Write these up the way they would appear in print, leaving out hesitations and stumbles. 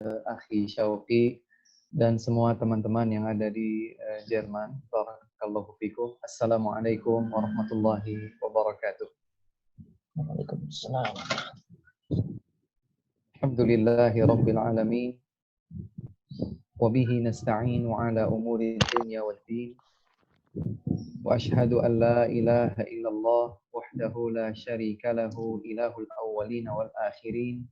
Akhi Syauqi dan semua teman-teman yang ada di Jerman. Barakallahu fikum. Assalamualaikum warahmatullahi wabarakatuh. Waalaikumsalam. Alhamdulillahi rabbil alamin. Wa bihi nasta'inu ala umuri dunya wad din. Wa ashhadu an la ilaha illallah wahdahu la syarika lahu ilahul awwalin wal akhirin.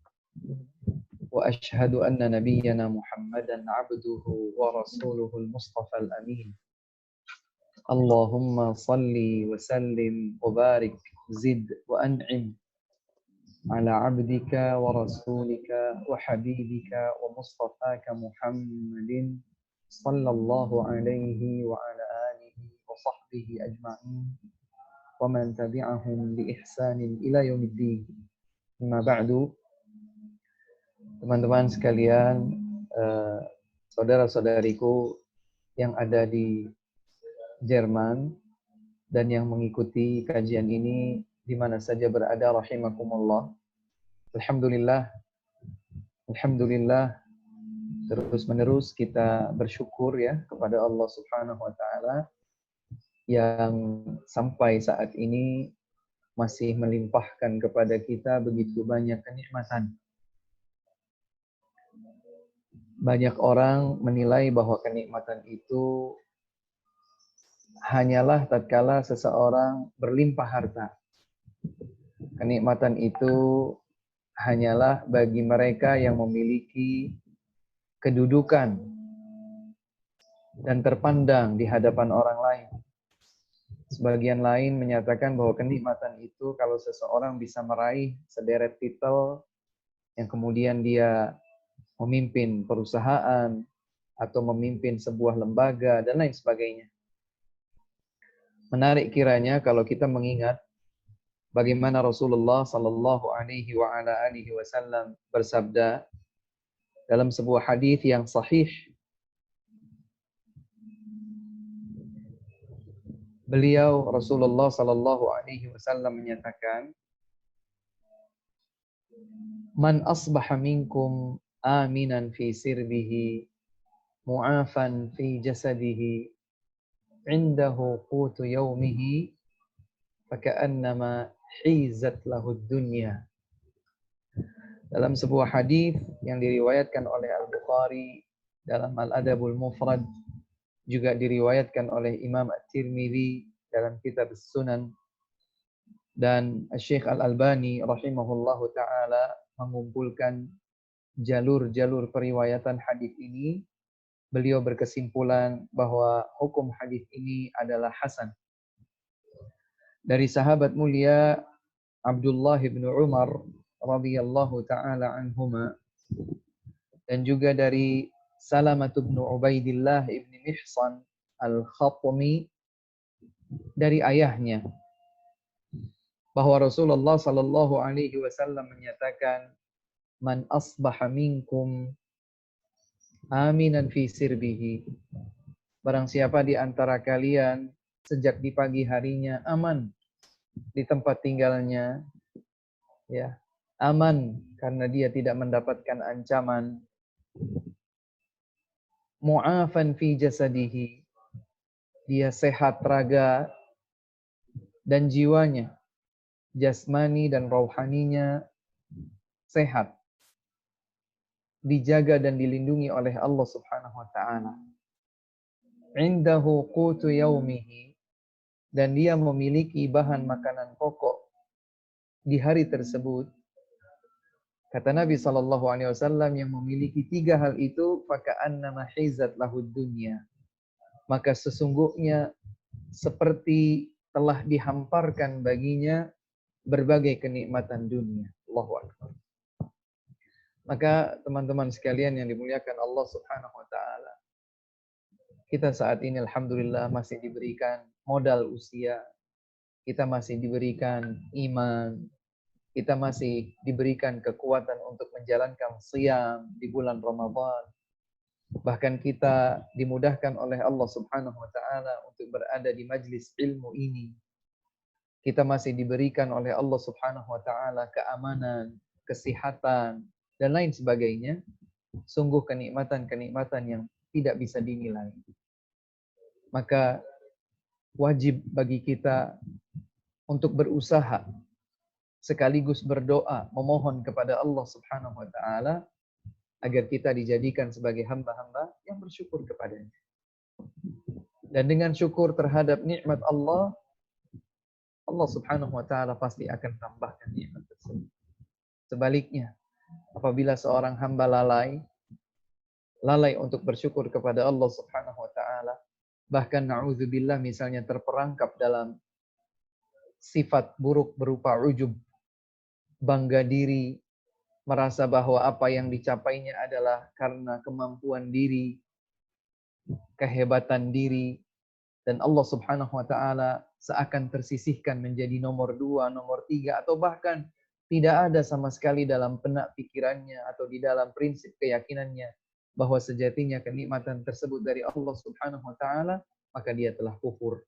وأشهد أن نبينا محمدا عبده ورسوله المصطفى الأمين اللهم صل وسلم وبارك زد وأنعم على عبدك ورسولك وحبيبك ومصطفاك محمد صلى الله عليه وعلى آله وصحبه أجمعين ومن تبعهم بإحسان إلى يوم الدين. أما بعد. Teman-teman sekalian, saudara-saudariku yang ada di Jerman dan yang mengikuti kajian ini di mana saja berada, rahimakumullah. Alhamdulillah, terus-menerus kita bersyukur ya kepada Allah Subhanahu wa taala yang sampai saat ini masih melimpahkan kepada kita begitu banyak kenikmatan. Banyak orang menilai bahwa kenikmatan itu hanyalah tatkala seseorang berlimpah harta. Kenikmatan itu hanyalah bagi mereka yang memiliki kedudukan dan terpandang di hadapan orang lain. Sebagian lain menyatakan bahwa kenikmatan itu kalau seseorang bisa meraih sederet titel yang kemudian dia memimpin perusahaan atau memimpin sebuah lembaga dan lain sebagainya. Menarik kiranya kalau kita mengingat bagaimana Rasulullah sallallahu alaihi wasallam bersabda dalam sebuah hadis yang sahih. Beliau Rasulullah sallallahu alaihi wasallam menyatakan, "Man asbaha minkum aminan fi sirbihi, mu'afan fi jasadihi, indahu qutu yaumihi, faka'annama hizat lahu dunya." Dalam sebuah hadis yang diriwayatkan oleh Al-Bukhari dalam Al-Adabul Mufrad, juga diriwayatkan oleh Imam At-Tirmidzi dalam Kitab As-Sunan, dan Syekh Al-Albani rahimahullahu taala mengumpulkan jalur-jalur periwayatan hadis ini. Beliau berkesimpulan bahwa hukum hadis ini adalah hasan. Dari sahabat mulia Abdullah bin Umar radhiyallahu taala anhuma, dan juga dari Salamah bin Ubaidillah ibn Mihsan al-Khatmi dari ayahnya, bahwa Rasulullah sallallahu alaihi wasallam menyatakan, "Man asbaha minkum aminan fi sirbihi." Barang siapa di antara kalian sejak di pagi harinya aman di tempat tinggalnya, ya, aman karena dia tidak mendapatkan ancaman, mu'afan fi jasadihi, dia sehat raga dan jiwanya, jasmani dan rohaninya sehat, dijaga dan dilindungi oleh Allah Subhanahu wa taala. Indahu qutu yaumihi, dan dia memiliki bahan makanan pokok di hari tersebut. Kata Nabi sallallahu alaihi wasallam, yang memiliki tiga hal itu, faka'annama hizat lahud dunya, maka sesungguhnya seperti telah dihamparkan baginya berbagai kenikmatan dunia. Allahu akbar. Maka teman-teman sekalian yang dimuliakan Allah Subhanahu wa taala, kita saat ini alhamdulillah masih diberikan modal usia, kita masih diberikan iman, kita masih diberikan kekuatan untuk menjalankan shiyam di bulan Ramadan. Bahkan kita dimudahkan oleh Allah Subhanahu wa taala untuk berada di majlis ilmu ini. Kita masih diberikan oleh Allah Subhanahu wa taala keamanan, kesehatan dan lain sebagainya. sungguh kenikmatan-kenikmatan yang tidak bisa dinilai. Maka wajib bagi kita untuk berusaha sekaligus berdoa memohon kepada Allah Subhanahu wa taala agar kita dijadikan sebagai hamba-hamba yang bersyukur kepadanya. Dan dengan syukur terhadap nikmat Allah, Allah Subhanahu wa taala pasti akan tambahkan nikmat tersebut. Sebaliknya, apabila seorang hamba lalai untuk bersyukur kepada Allah Subhanahu wa taala, bahkan na'udzubillah misalnya terperangkap dalam sifat buruk berupa ujub, bangga diri, merasa bahwa apa yang dicapainya adalah karena kemampuan diri, kehebatan diri, dan Allah Subhanahu wa taala seakan tersisihkan menjadi nomor 2, nomor 3, atau bahkan tidak ada sama sekali dalam benak pikirannya atau di dalam prinsip keyakinannya bahwa sejatinya kenikmatan tersebut dari Allah Subhanahu wa taala, maka dia telah kufur.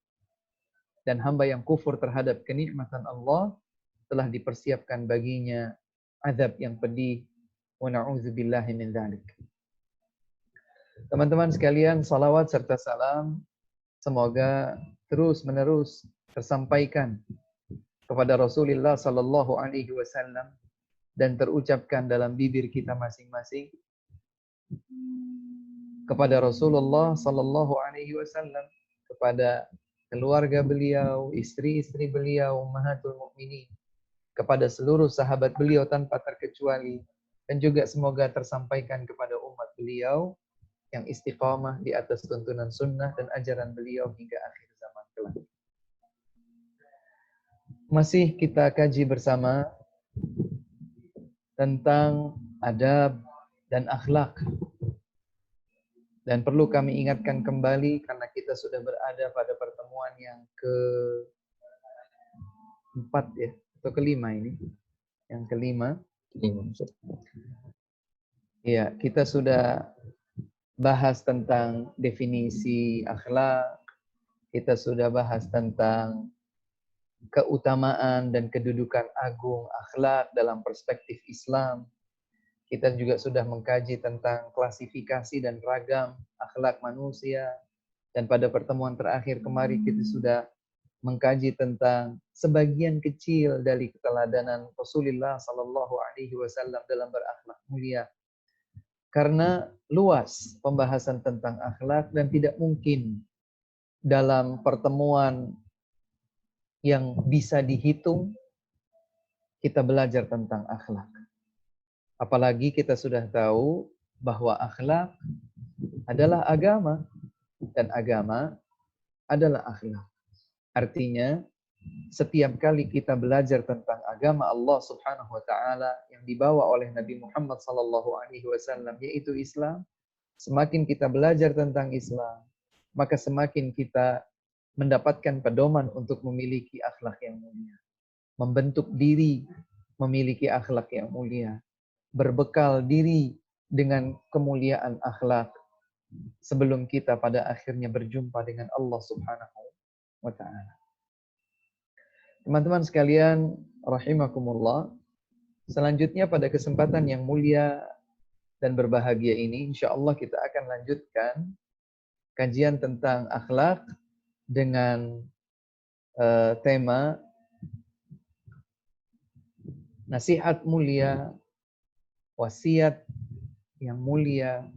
Dan hamba yang kufur terhadap kenikmatan Allah telah dipersiapkan baginya azab yang pedih. Wa na'udzubillahi min dzalik. Teman-teman sekalian, salawat serta salam semoga terus-menerus tersampaikan kepada Rasulullah sallallahu alaihi wasallam dan terucapkan dalam bibir kita masing-masing kepada Rasulullah sallallahu alaihi wasallam, kepada keluarga beliau, istri-istri beliau, ummahatul mukminin, kepada seluruh sahabat beliau tanpa terkecuali, dan juga semoga tersampaikan kepada umat beliau yang istiqamah di atas tuntunan sunnah dan ajaran beliau hingga akhir zaman kelak. Masih kita kaji bersama tentang adab dan akhlak. Dan perlu kami ingatkan kembali karena kita sudah berada pada pertemuan yang ke-4 ya, atau kelima ini. Yang kelima. Ya, kita sudah bahas tentang definisi akhlak. Kita sudah bahas tentang keutamaan dan kedudukan agung akhlak dalam perspektif Islam. Kita juga sudah mengkaji tentang klasifikasi dan ragam akhlak manusia. Dan pada pertemuan terakhir kemarin kita sudah mengkaji tentang sebagian kecil dari keteladanan Rasulullah sallallahu alaihi wasallam dalam berakhlak mulia. Karena luas pembahasan tentang akhlak dan tidak mungkin dalam pertemuan yang bisa dihitung kita belajar tentang akhlak. Apalagi kita sudah tahu bahwa akhlak adalah agama dan agama adalah akhlak. Artinya, setiap kali kita belajar tentang agama Allah Subhanahu wa taala yang dibawa oleh Nabi Muhammad sallallahu alaihi wasallam yaitu Islam, semakin kita belajar tentang Islam, maka semakin kita mendapatkan pedoman untuk memiliki akhlak yang mulia. Membentuk diri memiliki akhlak yang mulia. Berbekal diri dengan kemuliaan akhlak sebelum kita pada akhirnya berjumpa dengan Allah Subhanahu wa taala. Teman-teman sekalian rahimakumullah, selanjutnya pada kesempatan yang mulia dan berbahagia ini insyaallah kita akan lanjutkan kajian tentang akhlak dengan tema nasihat mulia, wasiat yang mulia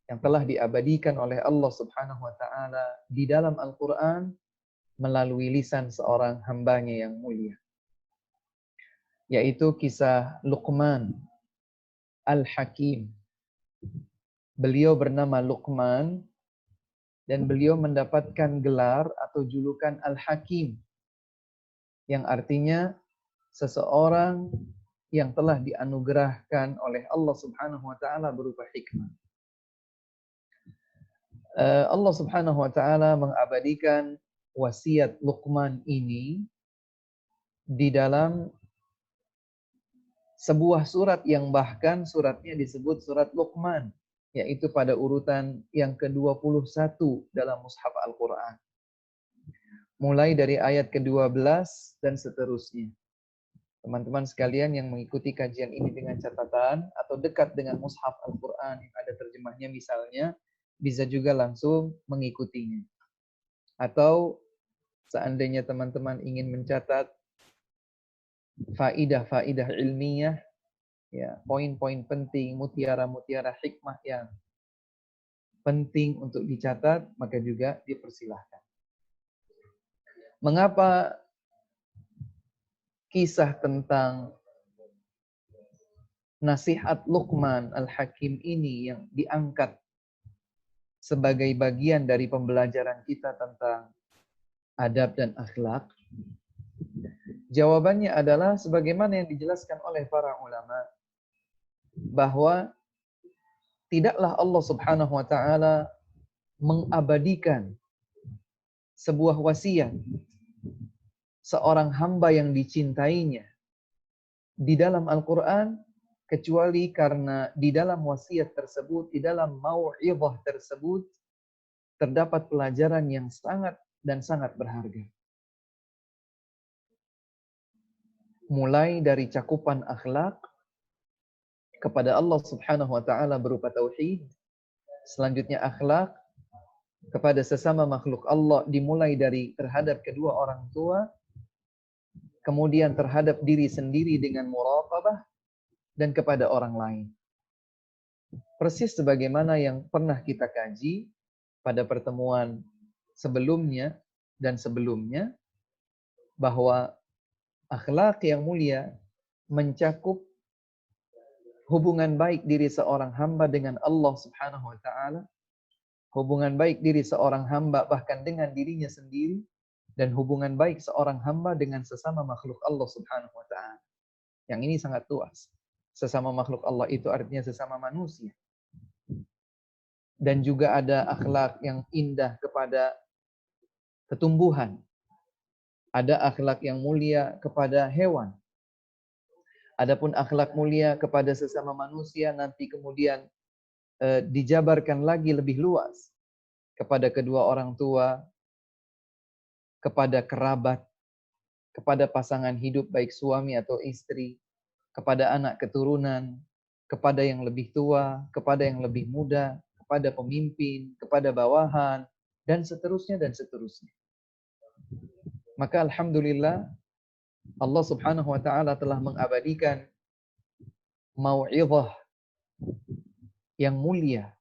yang telah diabadikan oleh Allah Subhanahu wa taala di dalam Al-Qur'an melalui lisan seorang hambanya yang mulia. Yaitu kisah Luqman Al-Hakim. Beliau bernama Luqman dan beliau mendapatkan gelar atau julukan Al-Hakim yang artinya seseorang yang telah dianugerahkan oleh Allah Subhanahu wa taala berupa hikmah. Allah Subhanahu wa taala mengabadikan wasiat Luqman ini di dalam sebuah surat yang bahkan suratnya disebut surat Luqman, yaitu pada urutan yang ke-21 dalam mushaf Al-Qur'an. Mulai dari ayat ke-12 dan seterusnya. Teman-teman sekalian yang mengikuti kajian ini dengan catatan atau dekat dengan mushaf Al-Quran yang ada terjemahnya misalnya, bisa juga langsung mengikutinya. Atau seandainya teman-teman ingin mencatat faidah-faidah ilmiah, ya, poin-poin penting, mutiara-mutiara hikmah yang penting untuk dicatat, maka juga dipersilahkan. Mengapa kisah tentang nasihat Luqman Al-Hakim ini yang diangkat sebagai bagian dari pembelajaran kita tentang adab dan akhlak? Jawabannya adalah sebagaimana yang dijelaskan oleh para ulama, bahwa tidaklah Allah Subhanahu wa taala mengabadikan sebuah wasiat seorang hamba yang dicintainya di dalam Al-Quran, kecuali karena di dalam wasiat tersebut, di dalam mau'izah tersebut, terdapat pelajaran yang sangat dan sangat berharga. Mulai dari cakupan akhlak kepada Allah Subhanahu wa taala berupa tauhid, selanjutnya akhlak kepada sesama makhluk Allah dimulai dari terhadap kedua orang tua, kemudian terhadap diri sendiri dengan muraqabah, dan kepada orang lain. Persis sebagaimana yang pernah kita kaji pada pertemuan sebelumnya dan sebelumnya, bahwa akhlak yang mulia mencakup hubungan baik diri seorang hamba dengan Allah Subhanahu wa taala, hubungan baik diri seorang hamba bahkan dengan dirinya sendiri, dan hubungan baik seorang hamba dengan sesama makhluk Allah Subhanahu wa taala. Yang ini sangat luas. Sesama makhluk Allah itu artinya sesama manusia. Dan juga ada akhlak yang indah kepada ketumbuhan. Ada akhlak yang mulia kepada hewan. Adapun akhlak mulia kepada sesama manusia nanti kemudian dijabarkan lagi lebih luas kepada kedua orang tua, kepada kerabat, kepada pasangan hidup baik suami atau istri, kepada anak keturunan, kepada yang lebih tua, kepada yang lebih muda, kepada pemimpin, kepada bawahan, dan seterusnya dan seterusnya. Maka alhamdulillah Allah Subhanahu wa taala telah mengabadikan mau'izah yang mulia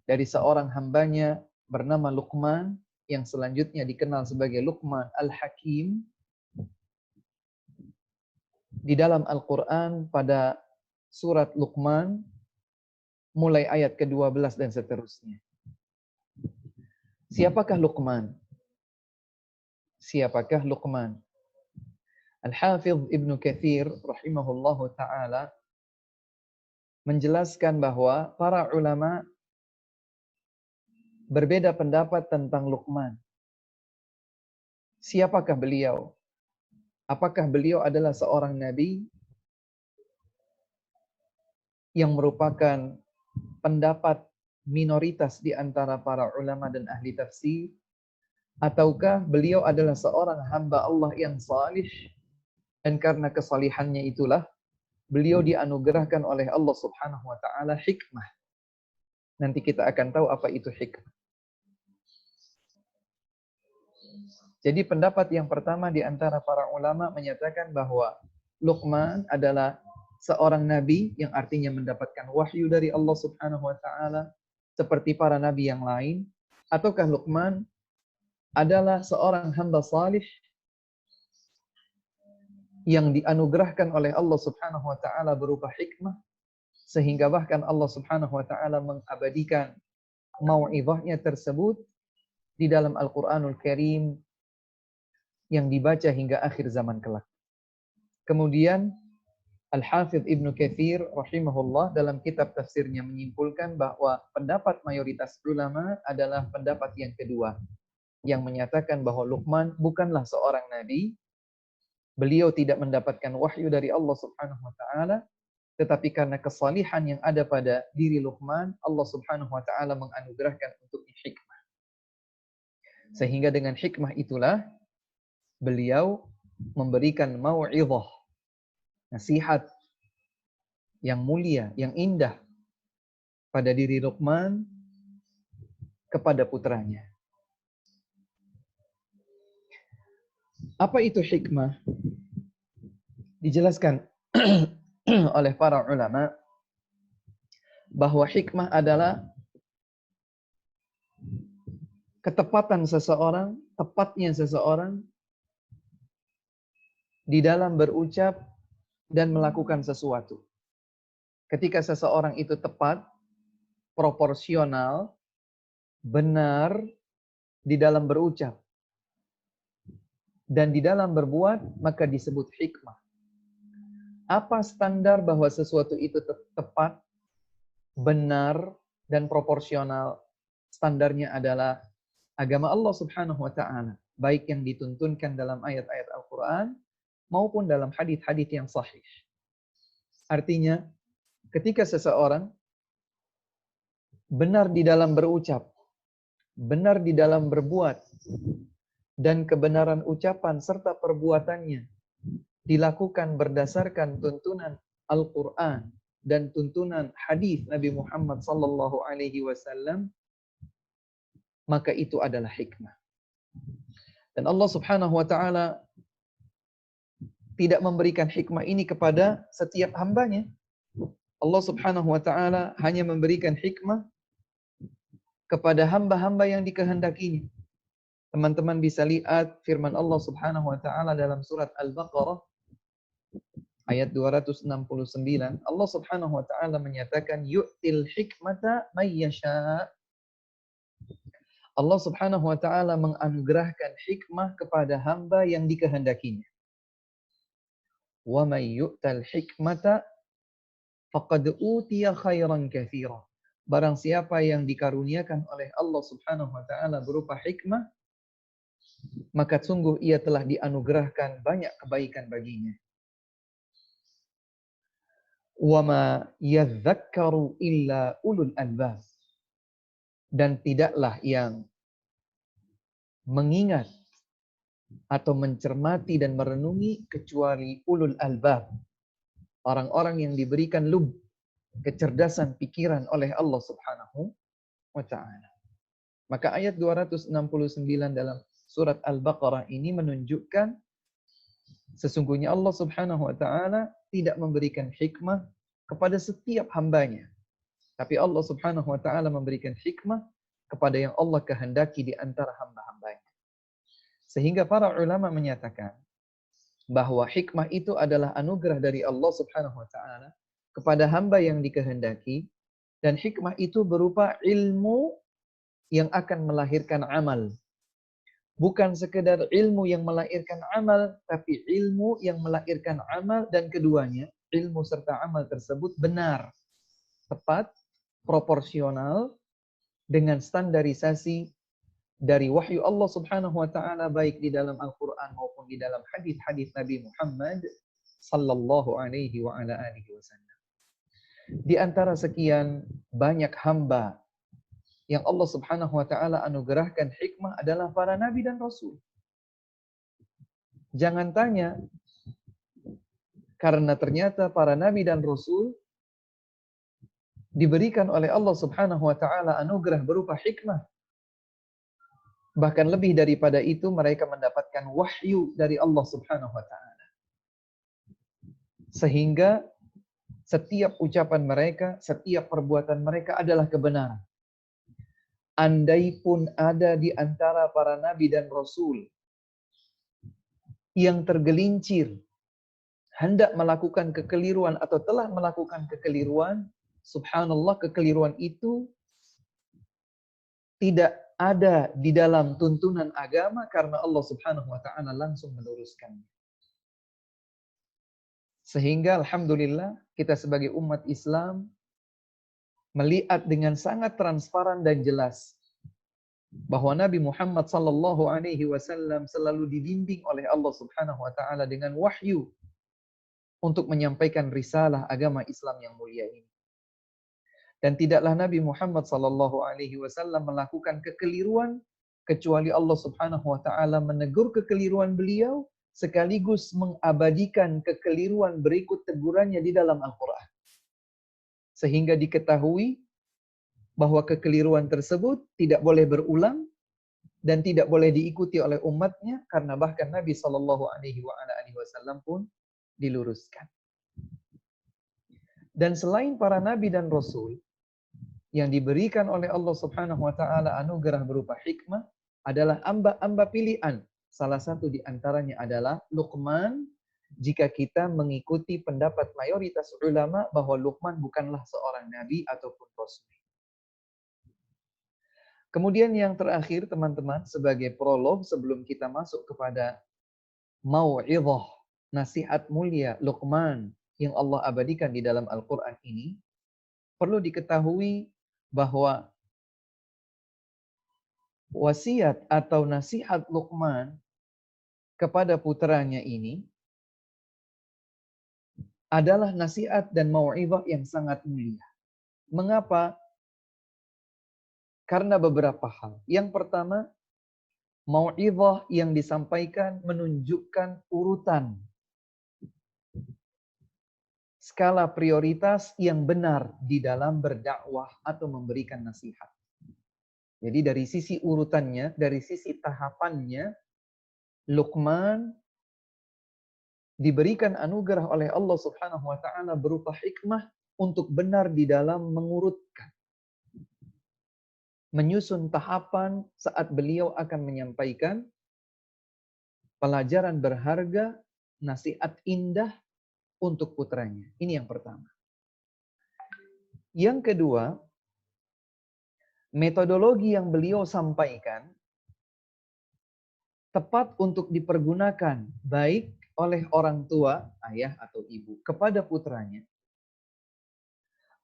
dari seorang hambanya bernama Luqman, yang selanjutnya dikenal sebagai Luqman Al-Hakim, di dalam Al-Quran pada surat Luqman mulai ayat ke-12 dan seterusnya. Siapakah Luqman? Siapakah Luqman? Al-Hafidh Ibnu Katsir rahimahullahu taala menjelaskan bahwa para ulama berbeda pendapat tentang Luqman. Siapakah beliau? Apakah beliau adalah seorang nabi yang merupakan pendapat minoritas di antara para ulama dan ahli tafsir, ataukah beliau adalah seorang hamba Allah yang salih, dan karena kesalihannya itulah beliau dianugerahkan oleh Allah Subhanahu wa taala hikmah. Nanti kita akan tahu apa itu hikmah. Jadi pendapat yang pertama di antara para ulama menyatakan bahwa Luqman adalah seorang nabi yang artinya mendapatkan wahyu dari Allah Subhanahu wa taala seperti para nabi yang lain, ataukah Luqman adalah seorang hamba salih yang dianugerahkan oleh Allah Subhanahu wa taala berupa hikmah, sehingga bahkan Allah Subhanahu wa taala mengabadikan mau'izahnya tersebut di dalam Al-Qur'anul Karim yang dibaca hingga akhir zaman kelak. Kemudian Al-Hafidh Ibnu Katsir rahimahullah dalam kitab tafsirnya menyimpulkan bahwa pendapat mayoritas ulama adalah pendapat yang kedua, yang menyatakan bahwa Luqman bukanlah seorang nabi, beliau tidak mendapatkan wahyu dari Allah Subhanahu wa taala, tetapi karena kesalihan yang ada pada diri Luqman, Allah Subhanahu wa taala menganugerahkan untuknya hikmah. Sehingga dengan hikmah itulah beliau memberikan mau'izah nasihat yang mulia, yang indah pada diri Luqman kepada putranya. Apa itu hikmah? Dijelaskan oleh para ulama bahwa hikmah adalah ketepatan seseorang, tepatnya seseorang di dalam berucap dan melakukan sesuatu. Ketika seseorang itu tepat, proporsional, benar di dalam berucap dan di dalam berbuat, maka disebut hikmah. Apa standar bahwa sesuatu itu tepat, benar, dan proporsional? Standarnya adalah agama Allah Subhanahu wa taala, baik yang dituntunkan dalam ayat-ayat Al-Qur'an maupun dalam hadis-hadis yang sahih. Artinya, ketika seseorang benar di dalam berucap, benar di dalam berbuat, dan kebenaran ucapan serta perbuatannya dilakukan berdasarkan tuntunan Al-Qur'an dan tuntunan hadis Nabi Muhammad sallallahu alaihi wasallam, maka itu adalah hikmah. Dan Allah Subhanahu wa taala tidak memberikan hikmah ini kepada setiap hambanya. Allah Subhanahu wa taala hanya memberikan hikmah kepada hamba-hamba yang dikehendakinya. Teman-teman bisa lihat firman Allah Subhanahu wa taala dalam surat Al-Baqarah ayat 269. Allah Subhanahu wa taala menyatakan yu'til hikmata may yasha. Allah Subhanahu wa taala menganugerahkan hikmah kepada hamba yang dikehendakinya. Wa may yu'tal hikmata faqad utiya khairan katsira. Barang siapa yang dikaruniakan oleh Allah Subhanahu wa taala berupa hikmah, maka sungguh ia telah dianugerahkan banyak kebaikan baginya. Wa ma yadhakkaru illa ulul albab. Dan tidaklah yang mengingat atau mencermati dan merenungi kecuali ulul albab. Orang-orang yang diberikan lub, kecerdasan pikiran oleh Allah Subhanahu wa taala. Maka ayat 269 dalam surat Al-Baqarah ini menunjukkan sesungguhnya Allah Subhanahu wa taala tidak memberikan hikmah kepada setiap hambanya. Tapi Allah Subhanahu wa taala memberikan hikmah kepada yang Allah kehendaki di antara hamba-hambanya. Sehingga para ulama menyatakan bahwa hikmah itu adalah anugerah dari Allah Subhanahu wa taala kepada hamba yang dikehendaki, dan hikmah itu berupa ilmu yang akan melahirkan amal. Bukan sekedar ilmu yang melahirkan amal, tapi ilmu yang melahirkan amal, dan keduanya, ilmu serta amal tersebut benar, tepat, proporsional, dengan standarisasi dari wahyu Allah Subhanahu wa taala baik di dalam Al-Qur'an maupun di dalam hadis-hadis Nabi Muhammad sallallahu alaihi wa ala alihi wasallam. Di antara sekian banyak hamba yang Allah Subhanahu wa taala anugerahkan hikmah adalah para nabi dan rasul. Jangan tanya, karena ternyata para nabi dan rasul diberikan oleh Allah Subhanahu wa taala anugerah berupa hikmah. Bahkan lebih daripada itu, mereka mendapatkan wahyu dari Allah Subhanahu wa taala. Sehingga setiap ucapan mereka, setiap perbuatan mereka adalah kebenaran. Andai pun ada di antara para nabi dan rasul yang tergelincir, hendak melakukan kekeliruan atau telah melakukan kekeliruan, subhanallah, kekeliruan itu tidak ada di dalam tuntunan agama karena Allah Subhanahu wa taala langsung meluruskannya. Sehingga alhamdulillah kita sebagai umat Islam melihat dengan sangat transparan dan jelas bahwa Nabi Muhammad sallallahu alaihi wasallam selalu dibimbing oleh Allah Subhanahu wa taala dengan wahyu untuk menyampaikan risalah agama Islam yang mulia ini. Dan tidaklah Nabi Muhammad sallallahu alaihi wasallam melakukan kekeliruan kecuali Allah Subhanahu wa taala menegur kekeliruan beliau sekaligus mengabadikan kekeliruan berikut tegurannya di dalam Al-Quran. Sehingga diketahui bahwa kekeliruan tersebut tidak boleh berulang dan tidak boleh diikuti oleh umatnya, karena bahkan Nabi SAW pun diluruskan. Dan selain para nabi dan rasul yang diberikan oleh Allah Subhanahu wa taala anugerah berupa hikmah adalah hamba-hamba pilihan. Salah satu di antaranya adalah Luqman. Jika kita mengikuti pendapat mayoritas ulama bahwa Luqman bukanlah seorang nabi ataupun rasul. Kemudian yang terakhir teman-teman, sebagai prolog sebelum kita masuk kepada mau'izah, nasihat mulia Luqman yang Allah abadikan di dalam Al-Quran ini, perlu diketahui bahwa wasiat atau nasihat Luqman kepada putranya ini adalah nasihat dan mau'izah yang sangat mulia. Mengapa? Karena beberapa hal. Yang pertama, mau'izah yang disampaikan menunjukkan urutan skala prioritas yang benar di dalam berdakwah atau memberikan nasihat. Jadi dari sisi urutannya, dari sisi tahapannya, Luqman diberikan anugerah oleh Allah Subhanahu wa taala berupa hikmah untuk benar di dalam mengurutkan, menyusun tahapan saat beliau akan menyampaikan pelajaran berharga, nasihat indah untuk putranya. Ini yang pertama. Yang kedua, metodologi yang beliau sampaikan tepat untuk dipergunakan baik oleh orang tua, ayah atau ibu, kepada putranya,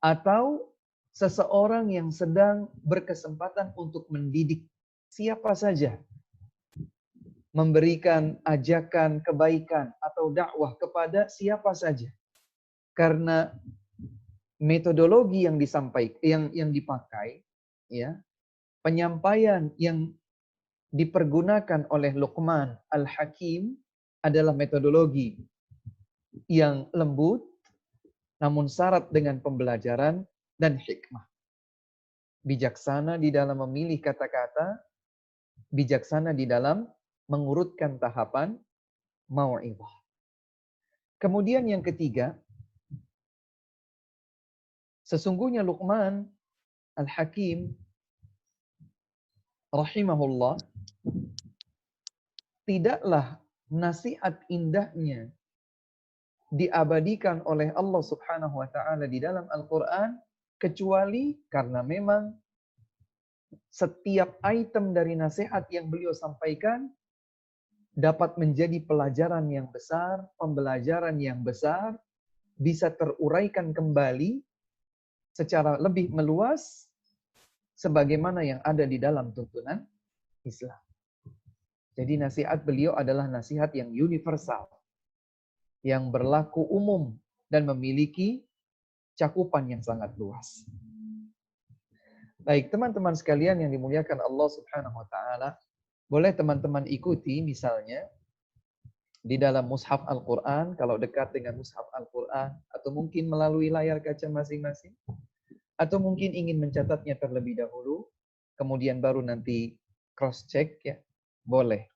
atau seseorang yang sedang berkesempatan untuk mendidik siapa saja, memberikan ajakan kebaikan atau dakwah kepada siapa saja. Karena metodologi yang disampaikan, yang dipakai, ya, penyampaian yang dipergunakan oleh Luqman Al-Hakim adalah metodologi yang lembut, namun syarat dengan pembelajaran dan hikmah. Bijaksana di dalam memilih kata-kata, bijaksana di dalam mengurutkan tahapan mau'izah. Kemudian yang ketiga, sesungguhnya Luqman Al-Hakim rahimahullah tidaklah nasihat indahnya diabadikan oleh Allah Subhanahu wa taala di dalam Al-Qur'an kecuali karena memang setiap item dari nasihat yang beliau sampaikan dapat menjadi pelajaran yang besar, pembelajaran yang besar, bisa teruraikan kembali secara lebih meluas sebagaimana yang ada di dalam tuntunan Islam. Jadi nasihat beliau adalah nasihat yang universal, yang berlaku umum dan memiliki cakupan yang sangat luas. Baik, teman-teman sekalian yang dimuliakan Allah Subhanahu wa taala, boleh teman-teman ikuti misalnya di dalam mushaf Al-Qur'an kalau dekat dengan mushaf Al-Qur'an, atau mungkin melalui layar kaca masing-masing, atau mungkin ingin mencatatnya terlebih dahulu kemudian baru nanti cross check, ya. Boleh.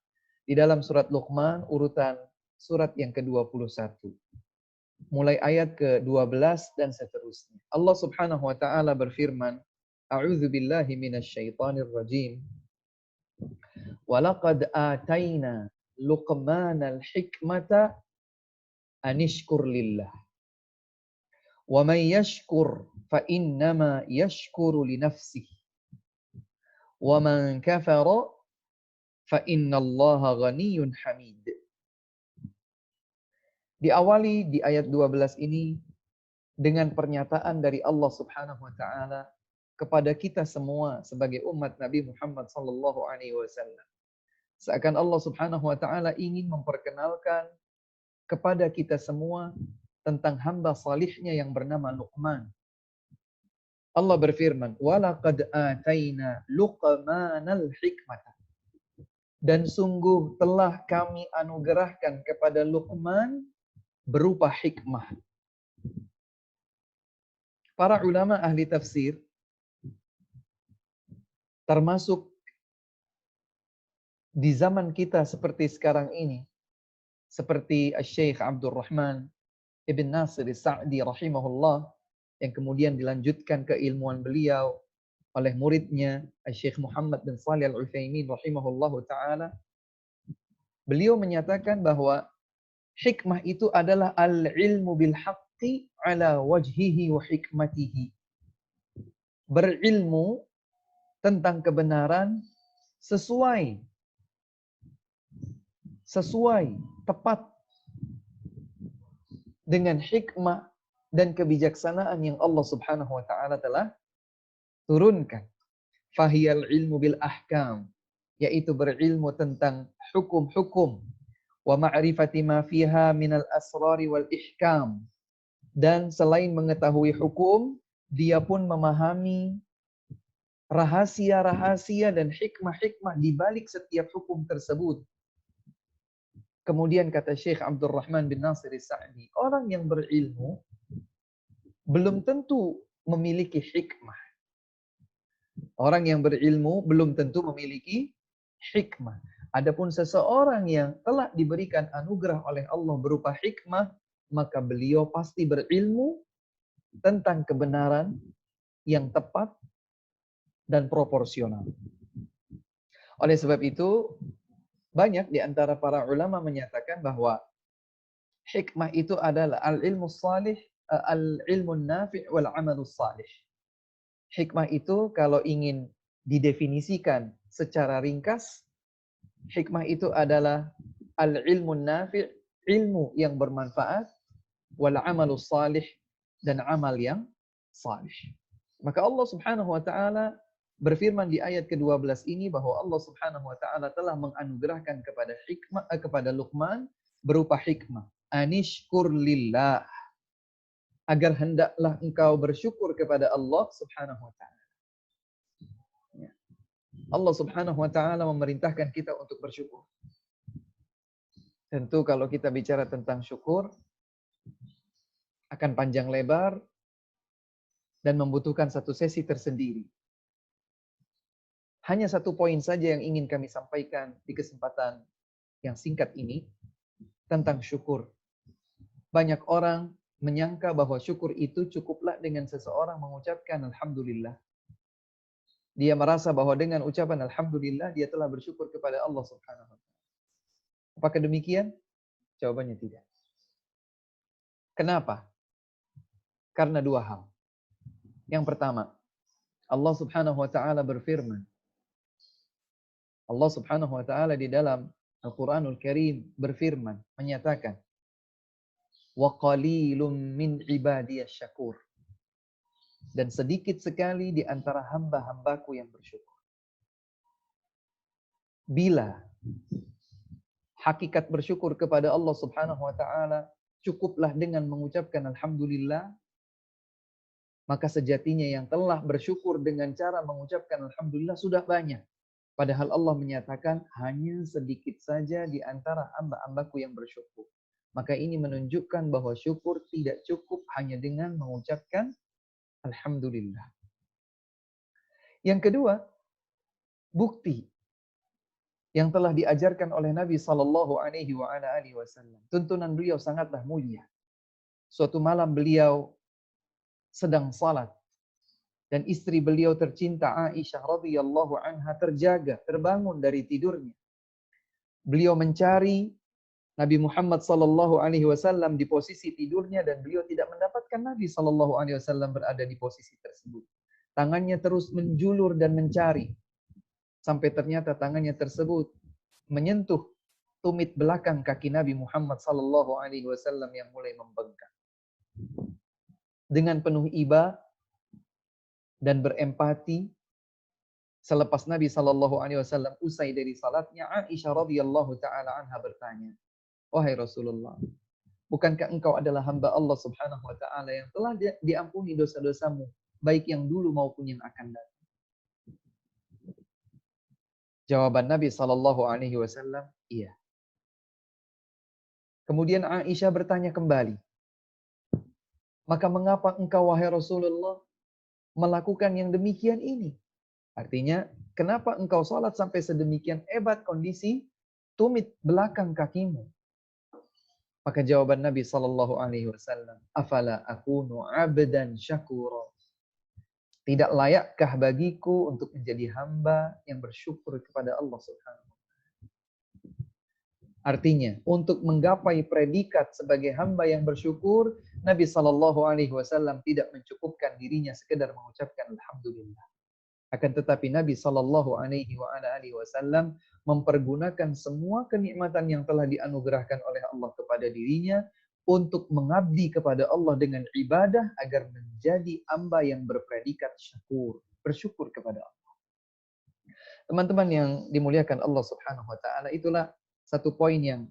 Di dalam surat Luqman urutan surat yang ke-21. Mulai ayat ke-12 dan seterusnya. Allah Subhanahu wa taala berfirman, A'udzu billahi minasyaitonir rajim. Wa laqad ataina Luqmanal hikmata anishkur lillah. Wa man yashkur fa innama yashkuru li nafsihi. Wa man kafara fa innallaha ghaniyyun hamid. Diawali di ayat 12 ini dengan pernyataan dari Allah Subhanahu wa taala kepada kita semua sebagai umat Nabi Muhammad sallallahu alaihi wasallam. Seakan Allah Subhanahu wa taala ingin memperkenalkan kepada kita semua tentang hamba salihnya yang bernama Luqman. Allah berfirman, "Wa laqad ataina Luqmanal hikmata." Dan sungguh telah kami anugerahkan kepada Luqman berupa hikmah. Para ulama ahli tafsir, termasuk di zaman kita seperti sekarang ini, seperti Syekh Abdul Rahman Ibn Nasir Sa'di rahimahullah, yang kemudian dilanjutkan keilmuan beliau oleh muridnya Syekh Muhammad bin Shalih Al-Utsaimin rahimahullahu taala. Beliau menyatakan bahwa hikmah itu adalah al-ilmu bil haqqi ala wajhihi wa hikmatihi. Berilmu tentang kebenaran sesuai, tepat dengan hikmah dan kebijaksanaan yang Allah Subhanahu wa taala telah turunkan. Fahiyal ilmu bil ahkam, yaitu berilmu tentang hukum-hukum, wa ma'rifati ma fiha minal asrari wal ihkam, dan selain mengetahui hukum, dia pun memahami rahasia-rahasia dan hikmah-hikmah di balik setiap hukum tersebut. Kemudian kata Syekh Abdul Rahman bin Nasir Sa'di, orang yang berilmu belum tentu memiliki hikmah. Orang yang berilmu belum tentu memiliki hikmah. Adapun seseorang yang telah diberikan anugerah oleh Allah berupa hikmah, maka beliau pasti berilmu tentang kebenaran yang tepat dan proporsional. Oleh sebab itu, banyak di antara para ulama menyatakan bahwa hikmah itu adalah al-ilmu salih, al-ilmu nafi' wal amalus salih. Hikmah itu kalau ingin didefinisikan secara ringkas, hikmah itu adalah al-ilmu nafi', ilmu yang bermanfaat, wal amalus salih, dan amal yang salih. Maka Allah Subhanahu wa taala berfirman di ayat ke-12 ini bahwa Allah Subhanahu wa taala telah menganugerahkan kepada Luqman berupa hikmah. Anishkur lillah. Agar hendaklah engkau bersyukur kepada Allah Subhanahu wa taala. Allah Subhanahu wa taala memerintahkan kita untuk bersyukur. Tentu kalau kita bicara tentang syukur akan panjang lebar dan membutuhkan satu sesi tersendiri. Hanya satu poin saja yang ingin kami sampaikan di kesempatan yang singkat ini tentang syukur. Banyak orang menyangka bahwa syukur itu cukuplah dengan seseorang mengucapkan alhamdulillah. Dia merasa bahwa dengan ucapan alhamdulillah dia telah bersyukur kepada Allah Subhanahu wa taala. Apakah demikian? Jawabannya tidak. Kenapa? Karena dua hal. Yang pertama, Allah Subhanahu wa taala berfirman. Allah Subhanahu wa taala di dalam Al-Qur'anul Karim berfirman, menyatakan, "Wa qalilum min ibadiyasy syakur." Dan sedikit sekali di antara hamba-hambaku yang bersyukur. Bila hakikat bersyukur kepada Allah Subhanahu wa taala cukuplah dengan mengucapkan alhamdulillah, maka sejatinya yang telah bersyukur dengan cara mengucapkan alhamdulillah sudah banyak. Padahal Allah menyatakan hanya sedikit saja di antara hamba-hambaku yang bersyukur. Maka ini menunjukkan bahwa syukur tidak cukup hanya dengan mengucapkan alhamdulillah. Yang kedua, bukti yang telah diajarkan oleh Nabi sallallahu alaihi wasallam. Tuntunan beliau sangatlah mulia. Suatu malam beliau sedang salat dan istri beliau tercinta Aisyah radhiyallahu anha terjaga, terbangun dari tidurnya. Beliau mencari Nabi Muhammad sallallahu alaihi wasallam di posisi tidurnya dan beliau tidak mendapatkan Nabi sallallahu alaihi wasallam berada di posisi tersebut. Tangannya terus menjulur dan mencari sampai ternyata tangannya tersebut menyentuh tumit belakang kaki Nabi Muhammad sallallahu alaihi wasallam yang mulai membengkak. Dengan penuh iba dan berempati, selepas Nabi sallallahu alaihi wasallam usai dari salatnya, Aisyah radhiyallahu taala anha bertanya, "Wahai Rasulullah, bukankah engkau adalah hamba Allah Subhanahu wa taala yang telah diampuni dosa-dosamu, baik yang dulu maupun yang akan datang?" Jawaban Nabi SAW, iya. Kemudian Aisyah bertanya kembali, maka mengapa engkau wahai Rasulullah melakukan yang demikian ini? Artinya, kenapa engkau sholat sampai sedemikian hebat kondisi tumit belakang kakimu? Maka jawaban Nabi SAW, afala akunu abdan syakura. Tidak layakkah bagiku untuk menjadi hamba yang bersyukur kepada Allah Subhanahu wa Ta'ala? Artinya, untuk menggapai predikat sebagai hamba yang bersyukur, Nabi SAW tidak mencukupkan dirinya sekedar mengucapkan alhamdulillah. Akan tetapi Nabi SAW mempergunakan semua kenikmatan yang telah dianugerahkan oleh Allah kepada dirinya untuk mengabdi kepada Allah dengan ibadah agar menjadi hamba yang berpredikat syukur, bersyukur kepada Allah. Teman-teman yang dimuliakan Allah Subhanahu wa taala, itulah satu poin yang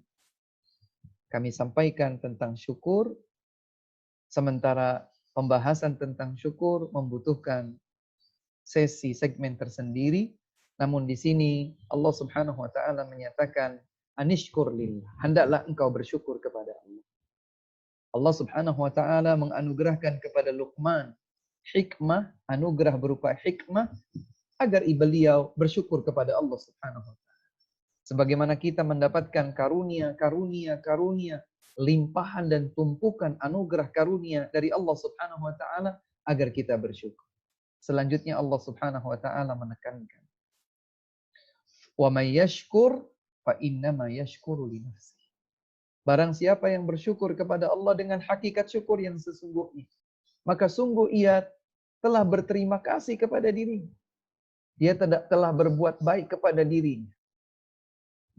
kami sampaikan tentang syukur. Sementara pembahasan tentang syukur membutuhkan sesi segmen tersendiri, namun di sini Allah Subhanahu wa taala menyatakan anishkur lillah, hendaklah engkau bersyukur kepada Allah. Allah Subhanahu wa taala menganugerahkan kepada Luqman hikmah, anugerah berupa hikmah agar beliau bersyukur kepada Allah Subhanahu wa taala. Sebagaimana kita mendapatkan karunia, limpahan dan tumpukan anugerah karunia dari Allah Subhanahu wa taala agar kita bersyukur. Selanjutnya Allah Subhanahu wa taala menekankan, "Wa may yashkur fa innama yashkuru li nafsihi." Barang siapa yang bersyukur kepada Allah dengan hakikat syukur yang sesungguhnya, maka sungguh ia telah berterima kasih kepada dirinya. Dia telah berbuat baik kepada dirinya.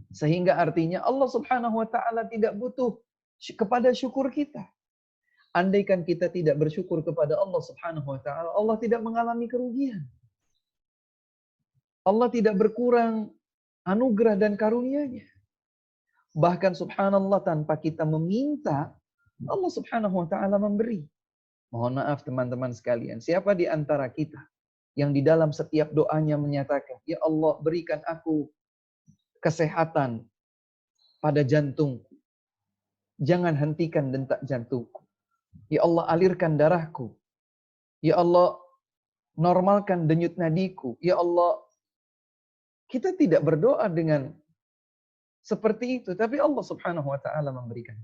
Sehingga artinya Allah Subhanahu wa taala tidak butuh kepada syukur kita. Andaikan kita tidak bersyukur kepada Allah Subhanahu wa taala, Allah tidak mengalami kerugian. Allah tidak berkurang anugerah dan karunia-Nya. Bahkan subhanallah, tanpa kita meminta, Allah Subhanahu wa taala memberi. Mohon maaf teman-teman sekalian, siapa di antara kita yang di dalam setiap doanya menyatakan, "Ya Allah, berikan aku kesehatan pada jantungku. Jangan hentikan detak jantungku. Ya Allah, alirkan darahku. Ya Allah, normalkan denyut nadiku. Ya Allah." Kita tidak berdoa dengan seperti itu, tapi Allah Subhanahu wa taala memberikan.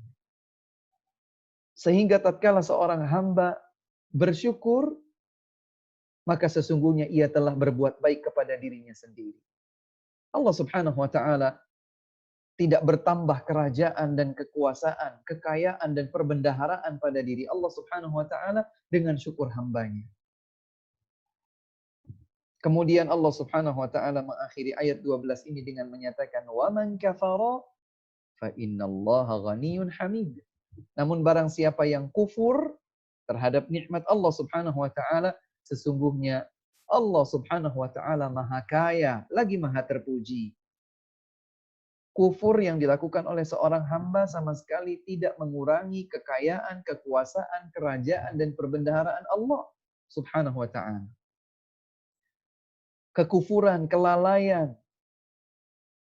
Sehingga tatkala seorang hamba bersyukur, maka sesungguhnya ia telah berbuat baik kepada dirinya sendiri. Allah Subhanahu wa taala tidak bertambah kerajaan dan kekuasaan, kekayaan dan perbendaharaan pada diri Allah Subhanahu wa taala dengan syukur hambanya. Kemudian Allah Subhanahu wa taala mengakhiri ayat 12 ini dengan menyatakan, "Wa man kafara fa innallaha ghaniyyun hamid." Namun barang siapa yang kufur terhadap nikmat Allah Subhanahu wa taala, sesungguhnya Allah Subhanahu wa taala Maha Kaya, lagi Maha Terpuji. Kufur yang dilakukan oleh seorang hamba sama sekali tidak mengurangi kekayaan, kekuasaan, kerajaan dan perbendaharaan Allah Subhanahu wa taala. Kekufuran, kelalaian,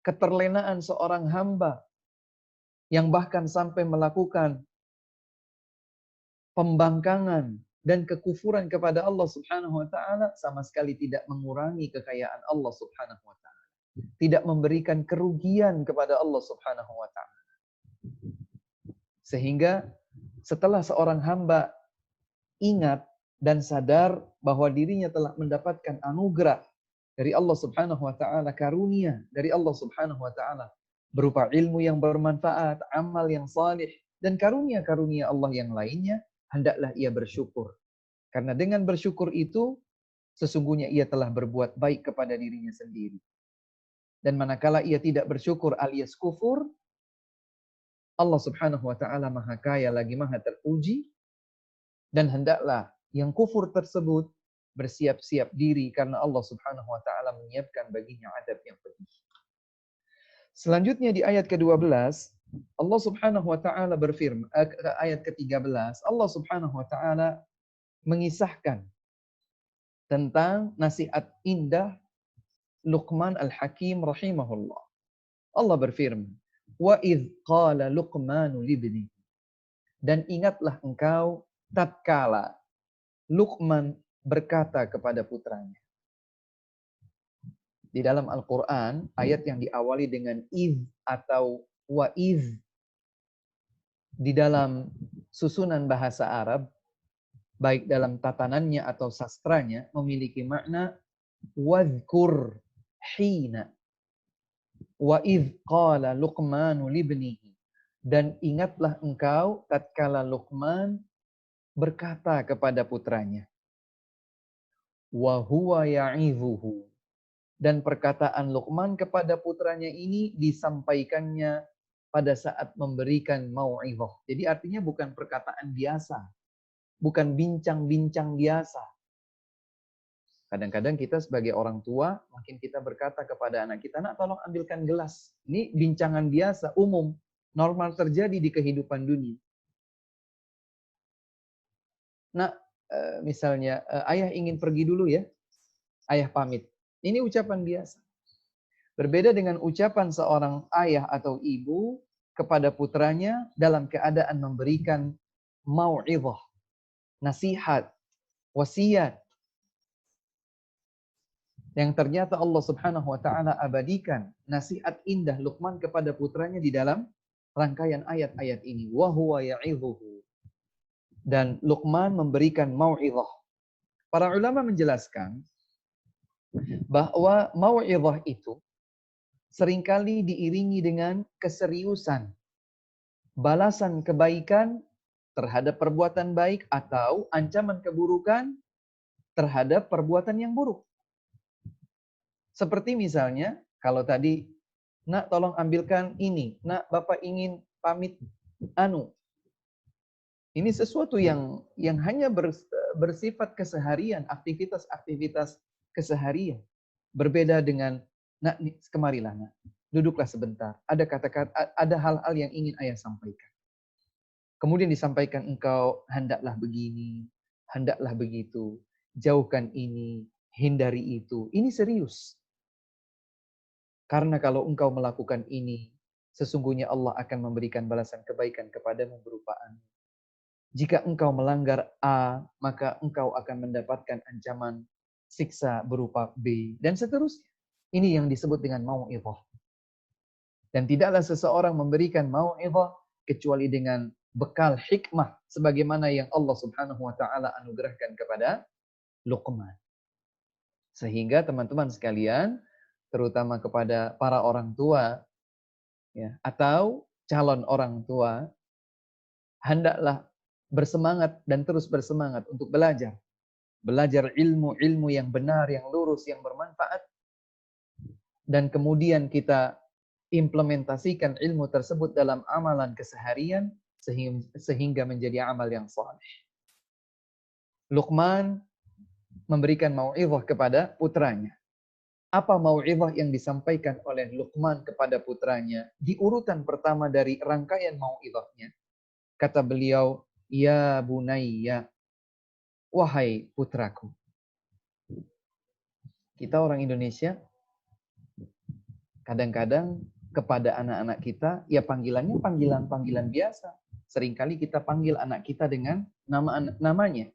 keterlenaan seorang hamba yang bahkan sampai melakukan pembangkangan dan kekufuran kepada Allah Subhanahu wa taala sama sekali tidak mengurangi kekayaan Allah Subhanahu wa taala. Tidak memberikan kerugian kepada Allah Subhanahu wa taala. Sehingga setelah seorang hamba ingat dan sadar bahwa dirinya telah mendapatkan anugerah dari Allah Subhanahu wa taala, karunia dari Allah Subhanahu wa taala berupa ilmu yang bermanfaat, amal yang salih dan karunia-karunia Allah yang lainnya, hendaklah ia bersyukur. Karena dengan bersyukur itu sesungguhnya ia telah berbuat baik kepada dirinya sendiri. Dan manakala ia tidak bersyukur alias kufur, Allah Subhanahu wa taala Maha Kaya lagi Maha Terpuji, dan hendaklah yang kufur tersebut bersiap-siap diri karena Allah Subhanahu wa taala menyiapkan baginya adab yang pedih. Selanjutnya di ayat ke-12, Allah Subhanahu wa taala berfirman, ayat ke-13, Allah Subhanahu wa taala mengisahkan tentang nasihat indah Luqman Al-Hakim rahimahullah. Allah berfirman, "Wa idz qala Luqmanu libni." Dan ingatlah engkau tatkala Luqman berkata kepada putranya. Di dalam Al-Quran, ayat yang diawali dengan iz atau wa iz, di dalam susunan bahasa Arab, baik dalam tatanannya atau sastranya, memiliki makna wadhkur hina. Wa iz qala Luqmanu libnihi. Dan ingatlah engkau tatkala Luqman berkata kepada putranya. Wa huwa ya'idhuhu. Dan perkataan Luqman kepada putranya ini disampaikannya pada saat memberikan mau'izah. Jadi artinya bukan perkataan biasa. Bukan bincang-bincang biasa. Kadang-kadang kita sebagai orang tua, mungkin kita berkata kepada anak kita, "Nak, tolong ambilkan gelas." Ini bincangan biasa, umum, normal terjadi di kehidupan dunia. Nak, misalnya, ayah ingin pergi dulu ya. Ayah pamit. Ini ucapan biasa. Berbeda dengan ucapan seorang ayah atau ibu kepada putranya dalam keadaan memberikan mau'izah, nasihat, wasiat. Yang ternyata Allah Subhanahu wa taala abadikan nasihat indah Luqman kepada putranya di dalam rangkaian ayat-ayat ini. Wa huwa ya'idhuhu. Dan Luqman memberikan mau'izah. Para ulama menjelaskan bahwa mau'izah itu seringkali diiringi dengan keseriusan, balasan kebaikan terhadap perbuatan baik atau ancaman keburukan terhadap perbuatan yang buruk. Seperti misalnya, kalau tadi, "Nak, tolong ambilkan ini. Nak, Bapak ingin pamit anu." Ini sesuatu yang hanya bersifat keseharian, aktivitas-aktivitas keseharian. Berbeda dengan, "Nak, kemarilah, Nak. Duduklah sebentar. Ada kata-kata, ada hal-hal yang ingin ayah sampaikan." Kemudian disampaikan, "Engkau hendaklah begini, hendaklah begitu. Jauhkan ini, hindari itu." Ini serius. Karena kalau engkau melakukan ini, sesungguhnya Allah akan memberikan balasan kebaikan kepadamu berupa anu. Jika engkau melanggar A, maka engkau akan mendapatkan ancaman siksa berupa B, dan seterusnya. Ini yang disebut dengan mau'izah. Dan tidaklah seseorang memberikan mau'izah kecuali dengan bekal hikmah, sebagaimana yang Allah Subhanahu wa taala anugerahkan kepada Luqman. Sehingga teman-teman sekalian, terutama kepada para orang tua ya, atau calon orang tua, hendaklah bersemangat dan terus bersemangat untuk belajar. Belajar ilmu-ilmu yang benar, yang lurus, yang bermanfaat. Dan kemudian kita implementasikan ilmu tersebut dalam amalan keseharian sehingga menjadi amal yang saleh. Luqman memberikan mau'izah kepada putranya. Apa mau'izah yang disampaikan oleh Luqman kepada putranya? Di urutan pertama dari rangkaian mau'izahnya, kata beliau, "Ya bunayya, wahai putraku." Kita orang Indonesia, kadang-kadang kepada anak-anak kita, ya panggilannya panggilan-panggilan biasa. Seringkali kita panggil anak kita dengan namanya.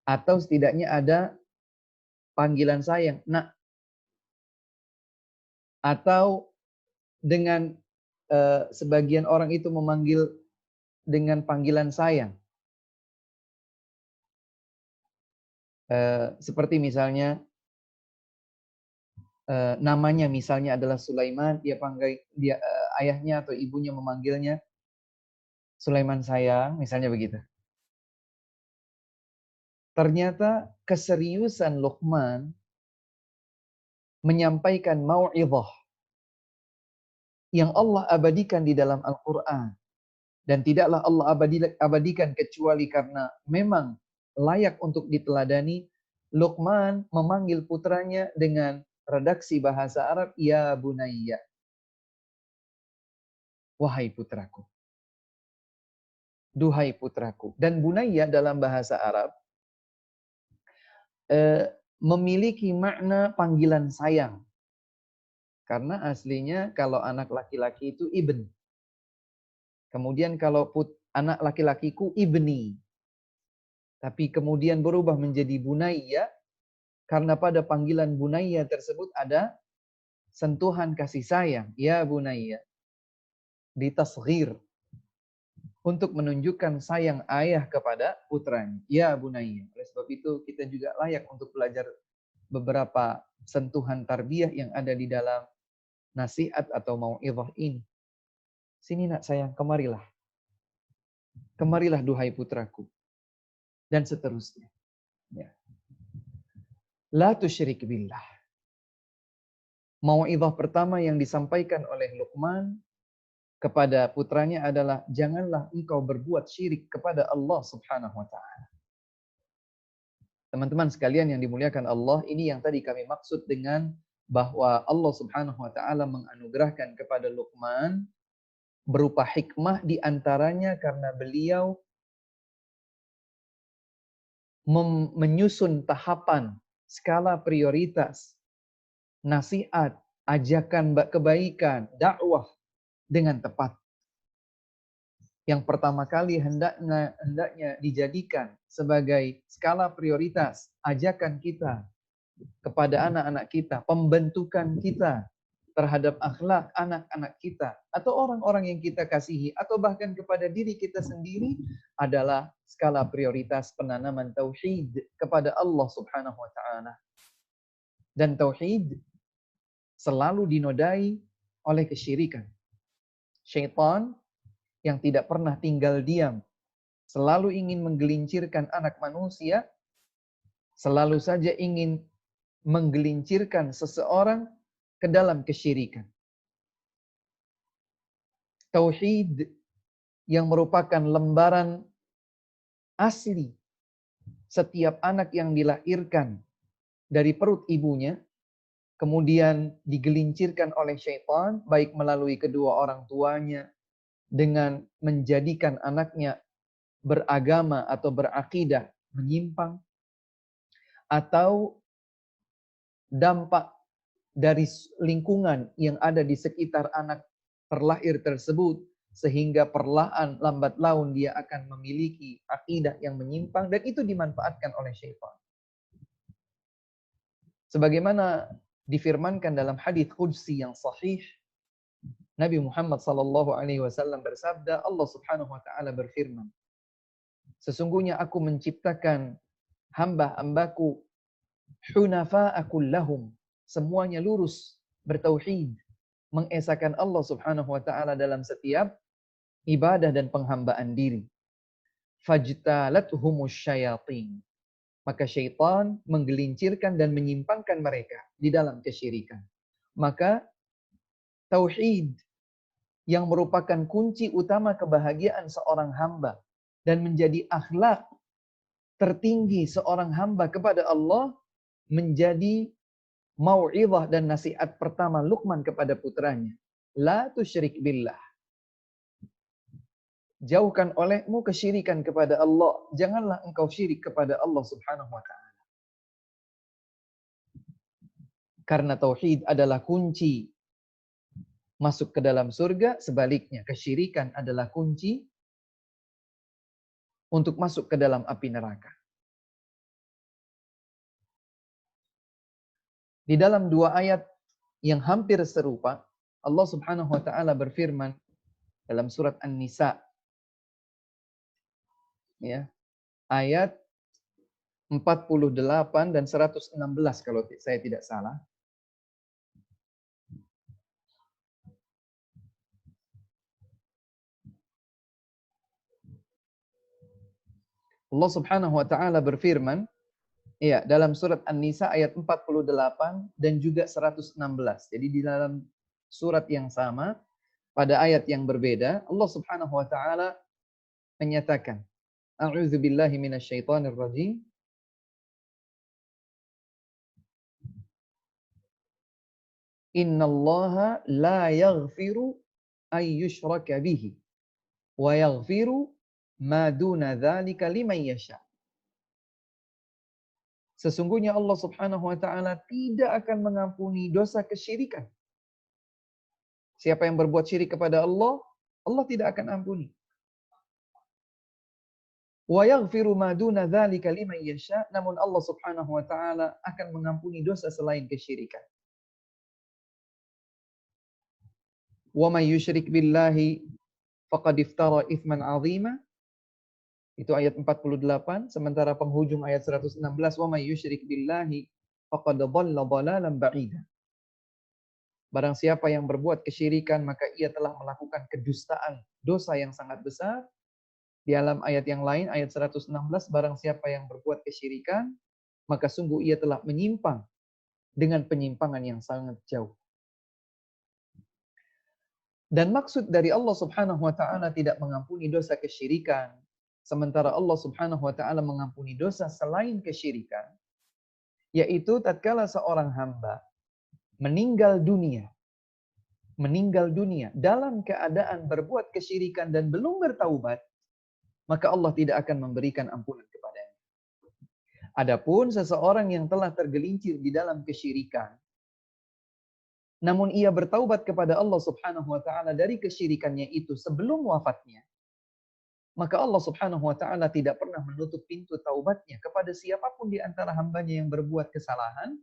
Atau setidaknya ada panggilan sayang, "Nak." Atau dengan sebagian orang itu memanggil dengan panggilan sayang. Seperti misalnya namanya misalnya adalah Sulaiman, ayahnya atau ibunya memanggilnya Sulaiman sayang, misalnya begitu. Ternyata keseriusan Luqman menyampaikan mau'izah yang Allah abadikan di dalam Al-Quran. Dan tidaklah Allah abadikan kecuali karena memang layak untuk diteladani. Luqman memanggil putranya dengan redaksi bahasa Arab, "Ya bunayya." Wahai putraku. Duhai putraku. Dan bunayya dalam bahasa Arab memiliki makna panggilan sayang. Karena aslinya kalau anak laki-laki itu ibn. Kemudian kalau anak laki-lakiku ibni. Tapi kemudian berubah menjadi bunayya. Karena pada panggilan bunayya tersebut ada sentuhan kasih sayang. Ya bunayya. Ditasghir. Untuk menunjukkan sayang ayah kepada putranya. Ya bunayya. Oleh sebab itu kita juga layak untuk belajar beberapa sentuhan tarbiyah yang ada di dalam nasihat atau mau'izah ini. Sini nak sayang, kemarilah. Kemarilah duhai putraku. Dan seterusnya. Ya. La tusyrik billah. Mau'izah pertama yang disampaikan oleh Luqman kepada putranya adalah janganlah engkau berbuat syirik kepada Allah Subhanahu wa taala. Teman-teman sekalian yang dimuliakan Allah, ini yang tadi kami maksud dengan bahwa Allah Subhanahu wa taala menganugerahkan kepada Luqman berupa hikmah di antaranya karena beliau menyusun tahapan, skala prioritas, nasihat, ajakan kebaikan, dakwah dengan tepat. Yang pertama kali hendaknya dijadikan sebagai skala prioritas, ajakan kita kepada anak-anak kita, pembentukan kita terhadap akhlak anak-anak kita, atau orang-orang yang kita kasihi, atau bahkan kepada diri kita sendiri, adalah skala prioritas penanaman tauhid kepada Allah Subhanahu wa taala. Dan tauhid selalu dinodai oleh kesyirikan. Syaitan yang tidak pernah tinggal diam, selalu ingin menggelincirkan anak manusia, selalu saja ingin menggelincirkan seseorang ke dalam kesyirikan. Tauhid yang merupakan lembaran asli setiap anak yang dilahirkan dari perut ibunya, kemudian digelincirkan oleh syaitan, baik melalui kedua orang tuanya, dengan menjadikan anaknya beragama atau berakidah menyimpang, atau dampak dari lingkungan yang ada di sekitar anak terlahir tersebut, sehingga perlahan lambat laun dia akan memiliki akidah yang menyimpang, dan itu dimanfaatkan oleh syaitan. Sebagaimana difirmankan dalam hadis qudsi yang sahih, Nabi Muhammad SAW bersabda, Allah Subhanahu wa taala berfirman, sesungguhnya aku menciptakan hamba-hambaku hunafa'akul lahum, semuanya lurus, bertauhid, mengesahkan Allah Subhanahu wa taala dalam setiap ibadah dan penghambaan diri. Fajtalathumush syayatin, maka syaitan menggelincirkan dan menyimpangkan mereka di dalam kesyirikan. Maka tauhid yang merupakan kunci utama kebahagiaan seorang hamba dan menjadi akhlak tertinggi seorang hamba kepada Allah, menjadi mau'izah dan nasihat pertama Luqman kepada putranya. La tusyrik billah. Jauhkan olehmu kesyirikan kepada Allah. Janganlah engkau syirik kepada Allah Subhanahu wa taala. Karena tauhid adalah kunci masuk ke dalam surga, sebaliknya kesyirikan adalah kunci untuk masuk ke dalam api neraka. Di dalam dua ayat yang hampir serupa, Allah Subhanahu wa taala berfirman dalam surat An-Nisa, ya, ayat 48 dan 116 kalau saya tidak salah. Allah Subhanahu wa taala berfirman, ya, dalam surat An-Nisa ayat 48 dan juga 116. Jadi di dalam surat yang sama pada ayat yang berbeda, Allah Subhanahu wa taala menyatakan, A'udzubillahi minasyaitonir rajim. Innallaha la yaghfiru ay yushraka bihi wa yaghfiru ma duna dzalika liman yasha. Sesungguhnya Allah Subhanahu wa taala tidak akan mengampuni dosa kesyirikan. Siapa yang berbuat syirik kepada Allah, Allah tidak akan ampuni. Wa yaghfiru ma duna dzalika liman yasha, namun Allah Subhanahu wa taala akan mengampuni dosa selain kesyirikan. Wa may yusyrik billahi faqad iftara itsman 'azima. Itu ayat 48, sementara penghujung ayat 116, wa may yusyrik billahi faqad dhalla dhalalan ba'ida. Barang siapa yang berbuat kesyirikan, maka ia telah melakukan kedustaan, dosa yang sangat besar. Di dalam ayat yang lain, ayat 116, barang siapa yang berbuat kesyirikan, maka sungguh ia telah menyimpang dengan penyimpangan yang sangat jauh. Dan maksud dari Allah Subhanahu wa taala tidak mengampuni dosa kesyirikan, sementara Allah Subhanahu wa taala mengampuni dosa selain kesyirikan, yaitu tatkala seorang hamba meninggal dunia dalam keadaan berbuat kesyirikan dan belum bertaubat, maka Allah tidak akan memberikan ampunan kepadanya. Adapun seseorang yang telah tergelincir di dalam kesyirikan, namun ia bertaubat kepada Allah Subhanahu wa taala dari kesyirikannya itu sebelum wafatnya, maka Allah Subhanahu wa taala tidak pernah menutup pintu taubatnya kepada siapapun di antara hambanya yang berbuat kesalahan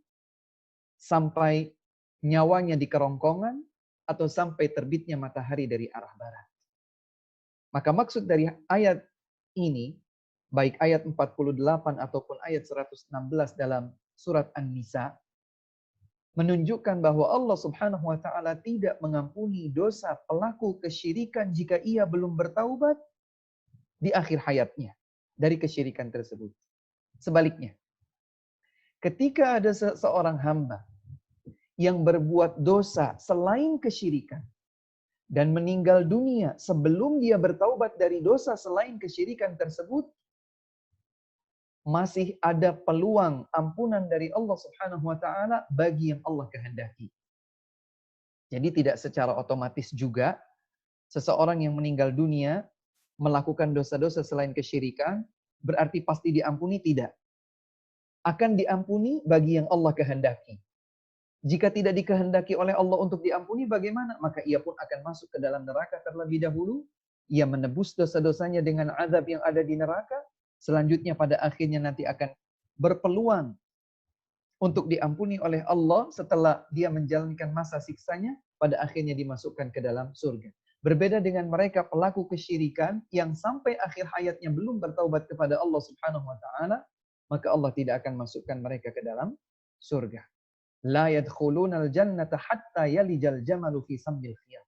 sampai nyawanya di kerongkongan atau sampai terbitnya matahari dari arah barat. Maka maksud dari ayat ini, baik ayat 48 ataupun ayat 116 dalam surat An-Nisa, menunjukkan bahwa Allah Subhanahu wa taala tidak mengampuni dosa pelaku kesyirikan jika ia belum bertaubat di akhir hayatnya dari kesyirikan tersebut. Sebaliknya, ketika ada seorang hamba yang berbuat dosa selain kesyirikan dan meninggal dunia sebelum dia bertaubat dari dosa selain kesyirikan tersebut, masih ada peluang ampunan dari Allah Subhanahu wa taala bagi yang Allah kehendaki. Jadi tidak secara otomatis juga seseorang yang meninggal dunia melakukan dosa-dosa selain kesyirikan berarti pasti diampuni, tidak. Akan diampuni bagi yang Allah kehendaki. Jika tidak dikehendaki oleh Allah untuk diampuni, bagaimana? Maka ia pun akan masuk ke dalam neraka terlebih dahulu. Ia menebus dosa-dosanya dengan azab yang ada di neraka. Selanjutnya pada akhirnya nanti akan berpeluang untuk diampuni oleh Allah setelah dia menjalankan masa siksanya, pada akhirnya dimasukkan ke dalam surga. Berbeda dengan mereka pelaku kesyirikan yang sampai akhir hayatnya belum bertaubat kepada Allah Subhanahu wa taala, maka Allah tidak akan masukkan mereka ke dalam surga. La yadkhulunal jannata hatta yalijal jamalu fi sammil khiyam.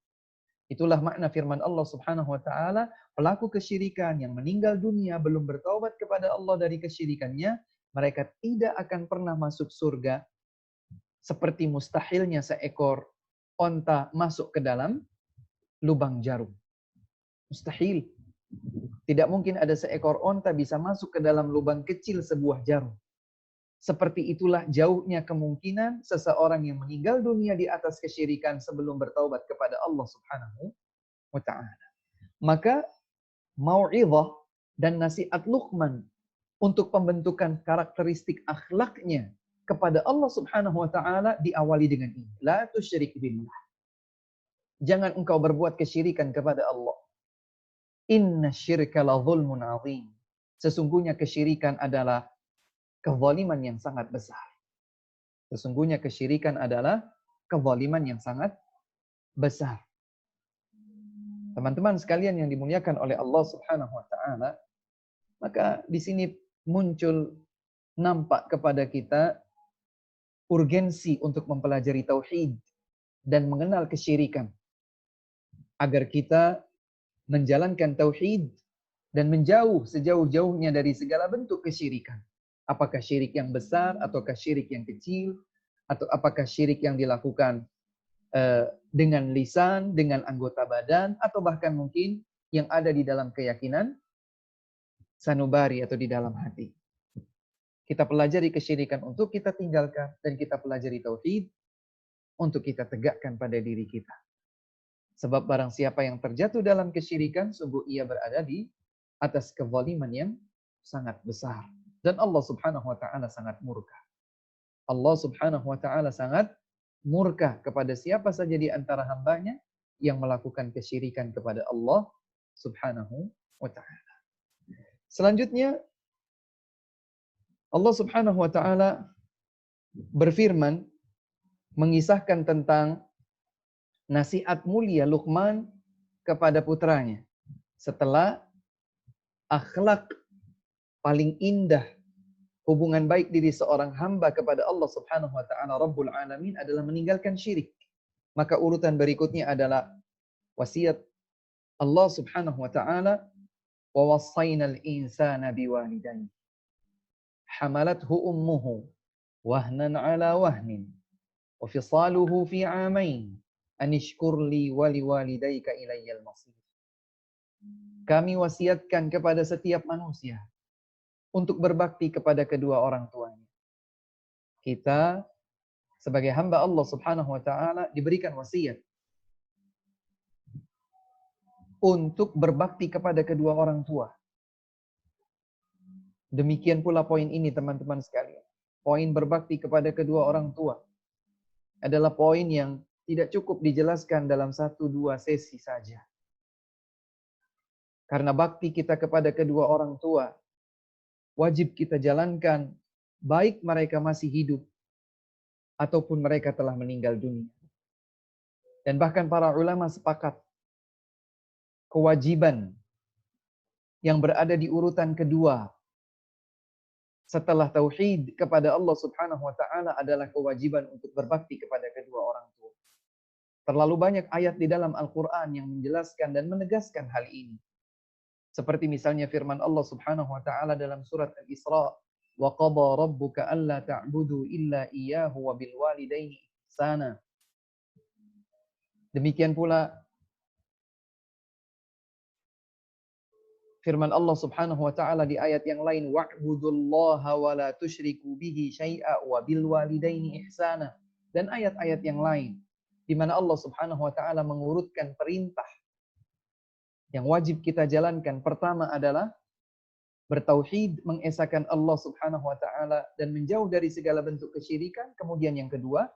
Itulah makna firman Allah Subhanahu wa taala, pelaku kesyirikan yang meninggal dunia belum bertaubat kepada Allah dari kesyirikannya, mereka tidak akan pernah masuk surga seperti mustahilnya seekor onta masuk ke dalam lubang jarum. Mustahil. Tidak mungkin ada seekor onta bisa masuk ke dalam lubang kecil sebuah jarum. Seperti itulah jauhnya kemungkinan seseorang yang meninggal dunia di atas kesyirikan sebelum bertaubat kepada Allah Subhanahu wa taala. Maka mau'izah dan nasihat Luqman untuk pembentukan karakteristik akhlaknya kepada Allah Subhanahu wa taala diawali dengan ini. La tusyrik billah. Jangan engkau berbuat kesyirikan kepada Allah. Inna syirka la zulmun azim. Sesungguhnya kesyirikan adalah kezaliman yang sangat besar. Sesungguhnya kesyirikan adalah kezaliman yang sangat besar. Teman-teman sekalian yang dimuliakan oleh Allah Subhanahu wa taala, maka di sini muncul nampak kepada kita urgensi untuk mempelajari tauhid dan mengenal kesyirikan agar kita menjalankan tauhid dan menjauh sejauh-jauhnya dari segala bentuk kesyirikan. Apakah syirik yang besar ataukah syirik yang kecil, atau apakah syirik yang dilakukan dengan lisan, dengan anggota badan, atau bahkan mungkin yang ada di dalam keyakinan sanubari atau di dalam hati. Kita pelajari kesyirikan untuk kita tinggalkan, dan kita pelajari tauhid untuk kita tegakkan pada diri kita. Sebab barang siapa yang terjatuh dalam kesyirikan, sungguh ia berada di atas kezaliman yang sangat besar. Dan Allah Subhanahu wa taala sangat murka. Allah Subhanahu wa taala sangat murka kepada siapa saja di antara hambanya yang melakukan kesyirikan kepada Allah Subhanahu wa taala. Selanjutnya Allah Subhanahu wa taala berfirman mengisahkan tentang nasihat mulia Luqman kepada putranya setelah akhlak paling indah hubungan baik diri seorang hamba kepada Allah Subhanahu wa taala Rabbul Alamin adalah meninggalkan syirik. Maka urutan berikutnya adalah wasiat Allah Subhanahu wa taala, wa wassaynal insana biwalidayhi hamalathu ummuhu wahnan ala wahnin wa fisaluhu fi 'amain an ishkur li wa liwalidayka ilayyal masir. Kami wasiatkan kepada setiap manusia untuk berbakti kepada kedua orang tuanya. Kita sebagai hamba Allah Subhanahu wa taala diberikan wasiat untuk berbakti kepada kedua orang tua. Demikian pula poin ini teman-teman sekalian. Poin berbakti kepada kedua orang tua adalah poin yang tidak cukup dijelaskan dalam 1-2 sesi saja. Karena bakti kita kepada kedua orang tua wajib kita jalankan baik mereka masih hidup ataupun mereka telah meninggal dunia. Dan bahkan para ulama sepakat kewajiban yang berada di urutan kedua setelah tauhid kepada Allah Subhanahu wa taala adalah kewajiban untuk berbakti kepada kedua orang tua. Terlalu banyak ayat di dalam Al-Qur'an yang menjelaskan dan menegaskan hal ini. Seperti misalnya firman Allah Subhanahu wa taala dalam surat Al-Isra, "Wa qada rabbuka alla ta'budu illa iyyahu wa bil walidaini ihsana." Demikian pula firman Allah Subhanahu wa taala di ayat yang lain, "Wa'budullaha wa la tusyriku bihi syai'a wa bil walidaini ihsana." Dan ayat-ayat yang lain di mana Allah Subhanahu wa taala mengurutkan perintah yang wajib kita jalankan. Pertama adalah bertauhid, mengesahkan Allah Subhanahu wa taala dan menjauh dari segala bentuk kesyirikan. Kemudian yang kedua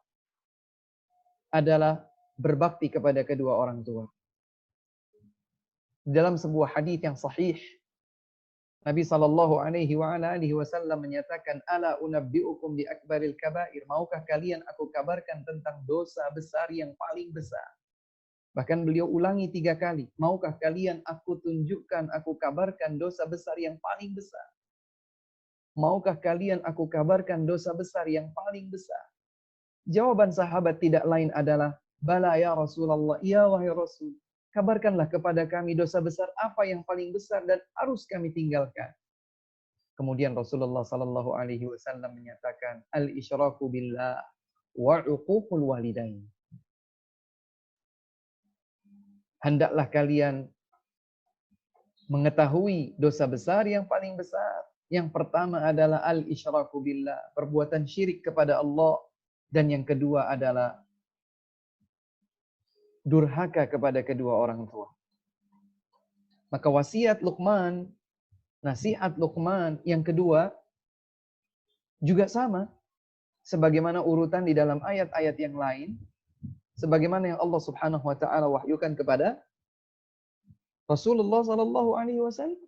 adalah berbakti kepada kedua orang tua. Dalam sebuah hadis yang sahih, Nabi sallallahu alaihi wasallam menyatakan, "Ala unabbiukum bi akbaril kabair." Maukah kalian aku kabarkan tentang dosa besar yang paling besar? Bahkan beliau ulangi 3 kali. Maukah kalian aku tunjukkan, aku kabarkan dosa besar yang paling besar? Maukah kalian aku kabarkan dosa besar yang paling besar? Jawaban sahabat tidak lain adalah, "Bala ya Rasulullah, ya wahai Rasul. Kabarkanlah kepada kami dosa besar apa yang paling besar dan harus kami tinggalkan." Kemudian Rasulullah sallallahu alaihi wasallam menyatakan, "Al-isyraku billah wa 'uququl walidain." Hendaklah kalian mengetahui dosa besar yang paling besar. Yang pertama adalah al-isyraku billah, perbuatan syirik kepada Allah, dan yang kedua adalah durhaka kepada kedua orang tua. Maka wasiat Luqman, nasihat Luqman yang kedua juga sama sebagaimana urutan di dalam ayat-ayat yang lain, sebagaimana yang Allah Subhanahu wa taala wahyukan kepada Rasulullah sallallahu alaihi wasallam.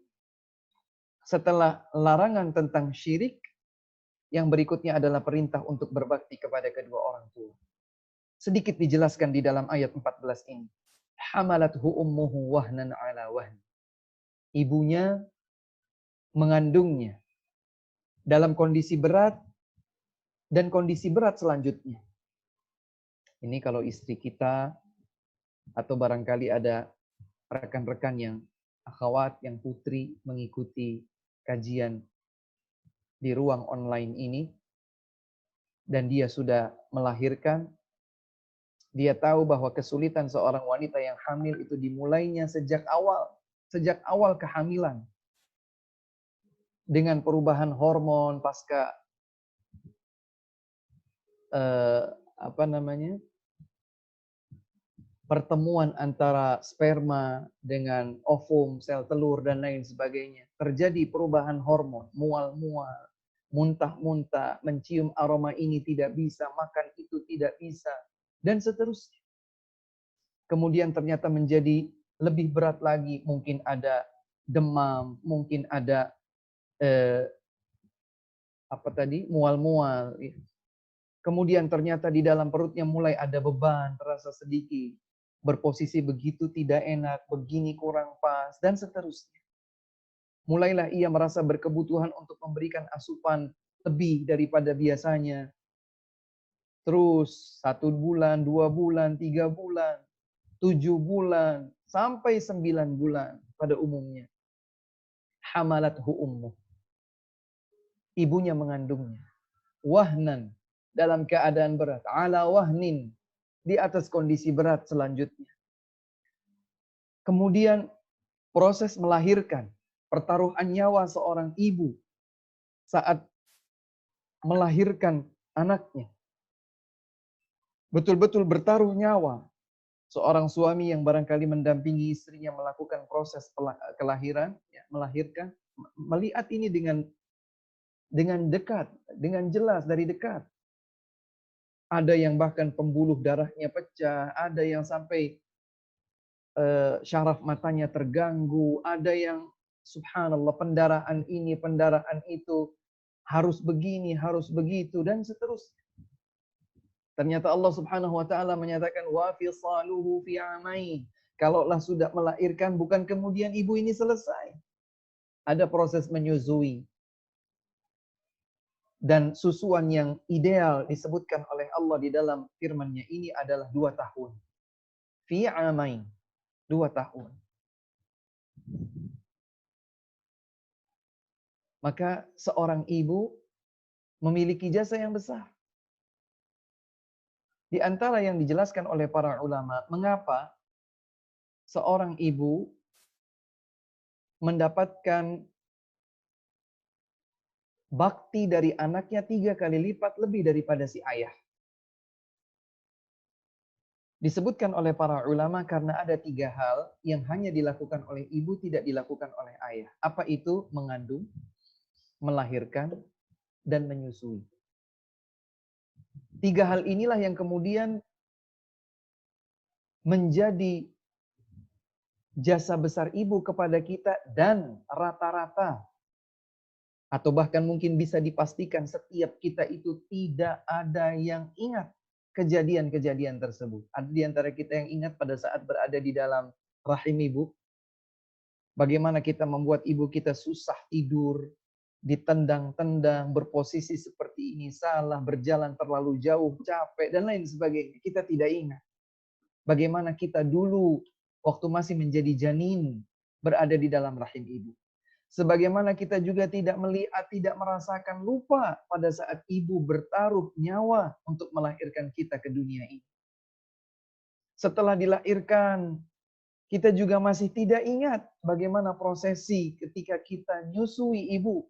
Setelah larangan tentang syirik, yang berikutnya adalah perintah untuk berbakti kepada kedua orang tua. Sedikit dijelaskan di dalam ayat 14 ini. Hamalathu ummuhu wahnan ala wahn. Ibunya mengandungnya dalam kondisi berat dan kondisi berat selanjutnya. Ini kalau istri kita atau barangkali ada rekan-rekan yang akhwat, yang putri mengikuti kajian di ruang online ini dan dia sudah melahirkan, dia tahu bahwa kesulitan seorang wanita yang hamil itu dimulainya sejak awal kehamilan. Dengan perubahan hormon pasca pertemuan antara sperma dengan ovum, sel telur, dan lain sebagainya. Terjadi perubahan hormon, mual-mual, muntah-muntah, mencium aroma ini tidak bisa, makan itu tidak bisa, dan seterusnya. Kemudian ternyata menjadi lebih berat lagi, mungkin ada demam, mungkin ada mual-mual. Kemudian ternyata di dalam perutnya mulai ada beban, terasa sedikit. Berposisi begitu tidak enak, begini kurang pas, dan seterusnya. Mulailah ia merasa berkebutuhan untuk memberikan asupan lebih daripada biasanya. Terus 1 bulan, 2 bulan, 3 bulan, 7 bulan, sampai 9 bulan pada umumnya. Hamalathu ummuh. Ibunya mengandungnya. Wahnan, dalam keadaan berat. Ala wahnin, di atas kondisi berat selanjutnya. Kemudian proses melahirkan, pertaruhan nyawa seorang ibu saat melahirkan anaknya. Betul-betul bertaruh nyawa. Seorang suami yang barangkali mendampingi istrinya melakukan proses kelahiran, melahirkan, melihat ini dengan dekat, dengan jelas dari dekat. Ada yang bahkan pembuluh darahnya pecah, ada yang sampai syaraf matanya terganggu, ada yang subhanallah pendarahan ini, pendarahan itu, harus begini, harus begitu, dan seterusnya. Ternyata Allah Subhanahu wa taala menyatakan wa fisaluhu fi amain. Kalaulah sudah melahirkan, bukan kemudian ibu ini selesai. Ada proses menyusui. Dan susuan yang ideal disebutkan oleh Allah di dalam firman-Nya ini adalah 2 tahun. Fi amain. 2 tahun. Maka seorang ibu memiliki jasa yang besar. Di antara yang dijelaskan oleh para ulama, mengapa seorang ibu mendapatkan bakti dari anaknya 3 kali lipat lebih daripada si ayah. Disebutkan oleh para ulama karena ada 3 hal yang hanya dilakukan oleh ibu, tidak dilakukan oleh ayah. Apa itu? Mengandung, melahirkan, dan menyusui. 3 hal inilah yang kemudian menjadi jasa besar ibu kepada kita, dan rata-rata atau bahkan mungkin bisa dipastikan setiap kita itu tidak ada yang ingat kejadian-kejadian tersebut. Ada di antara kita yang ingat pada saat berada di dalam rahim ibu, bagaimana kita membuat ibu kita susah tidur, ditendang-tendang, berposisi seperti ini, salah, berjalan terlalu jauh, capek, dan lain sebagainya. Kita tidak ingat. Bagaimana kita dulu, waktu masih menjadi janin, berada di dalam rahim ibu. Sebagaimana kita juga tidak melihat, tidak merasakan, lupa pada saat ibu bertaruh nyawa untuk melahirkan kita ke dunia ini. Setelah dilahirkan, kita juga masih tidak ingat bagaimana prosesi ketika kita menyusui ibu,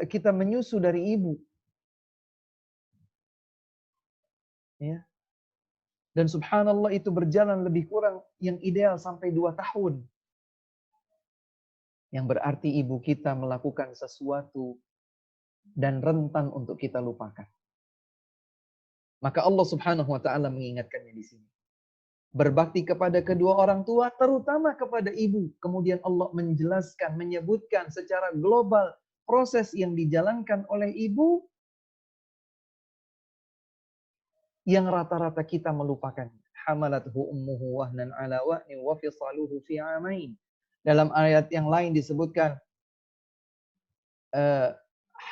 kita menyusu dari ibu. Ya. Dan subhanallah itu berjalan lebih kurang yang ideal sampai 2 tahun. Yang berarti ibu kita melakukan sesuatu dan rentan untuk kita lupakan. Maka Allah Subhanahu wa taala mengingatkannya di sini. Berbakti kepada kedua orang tua, terutama kepada ibu. Kemudian Allah menjelaskan, menyebutkan secara global proses yang dijalankan oleh ibu yang rata-rata kita melupakan. Hamalathu ummuhu wahnan ala wahnin wa fisaluhu fi amain. Dalam ayat yang lain disebutkan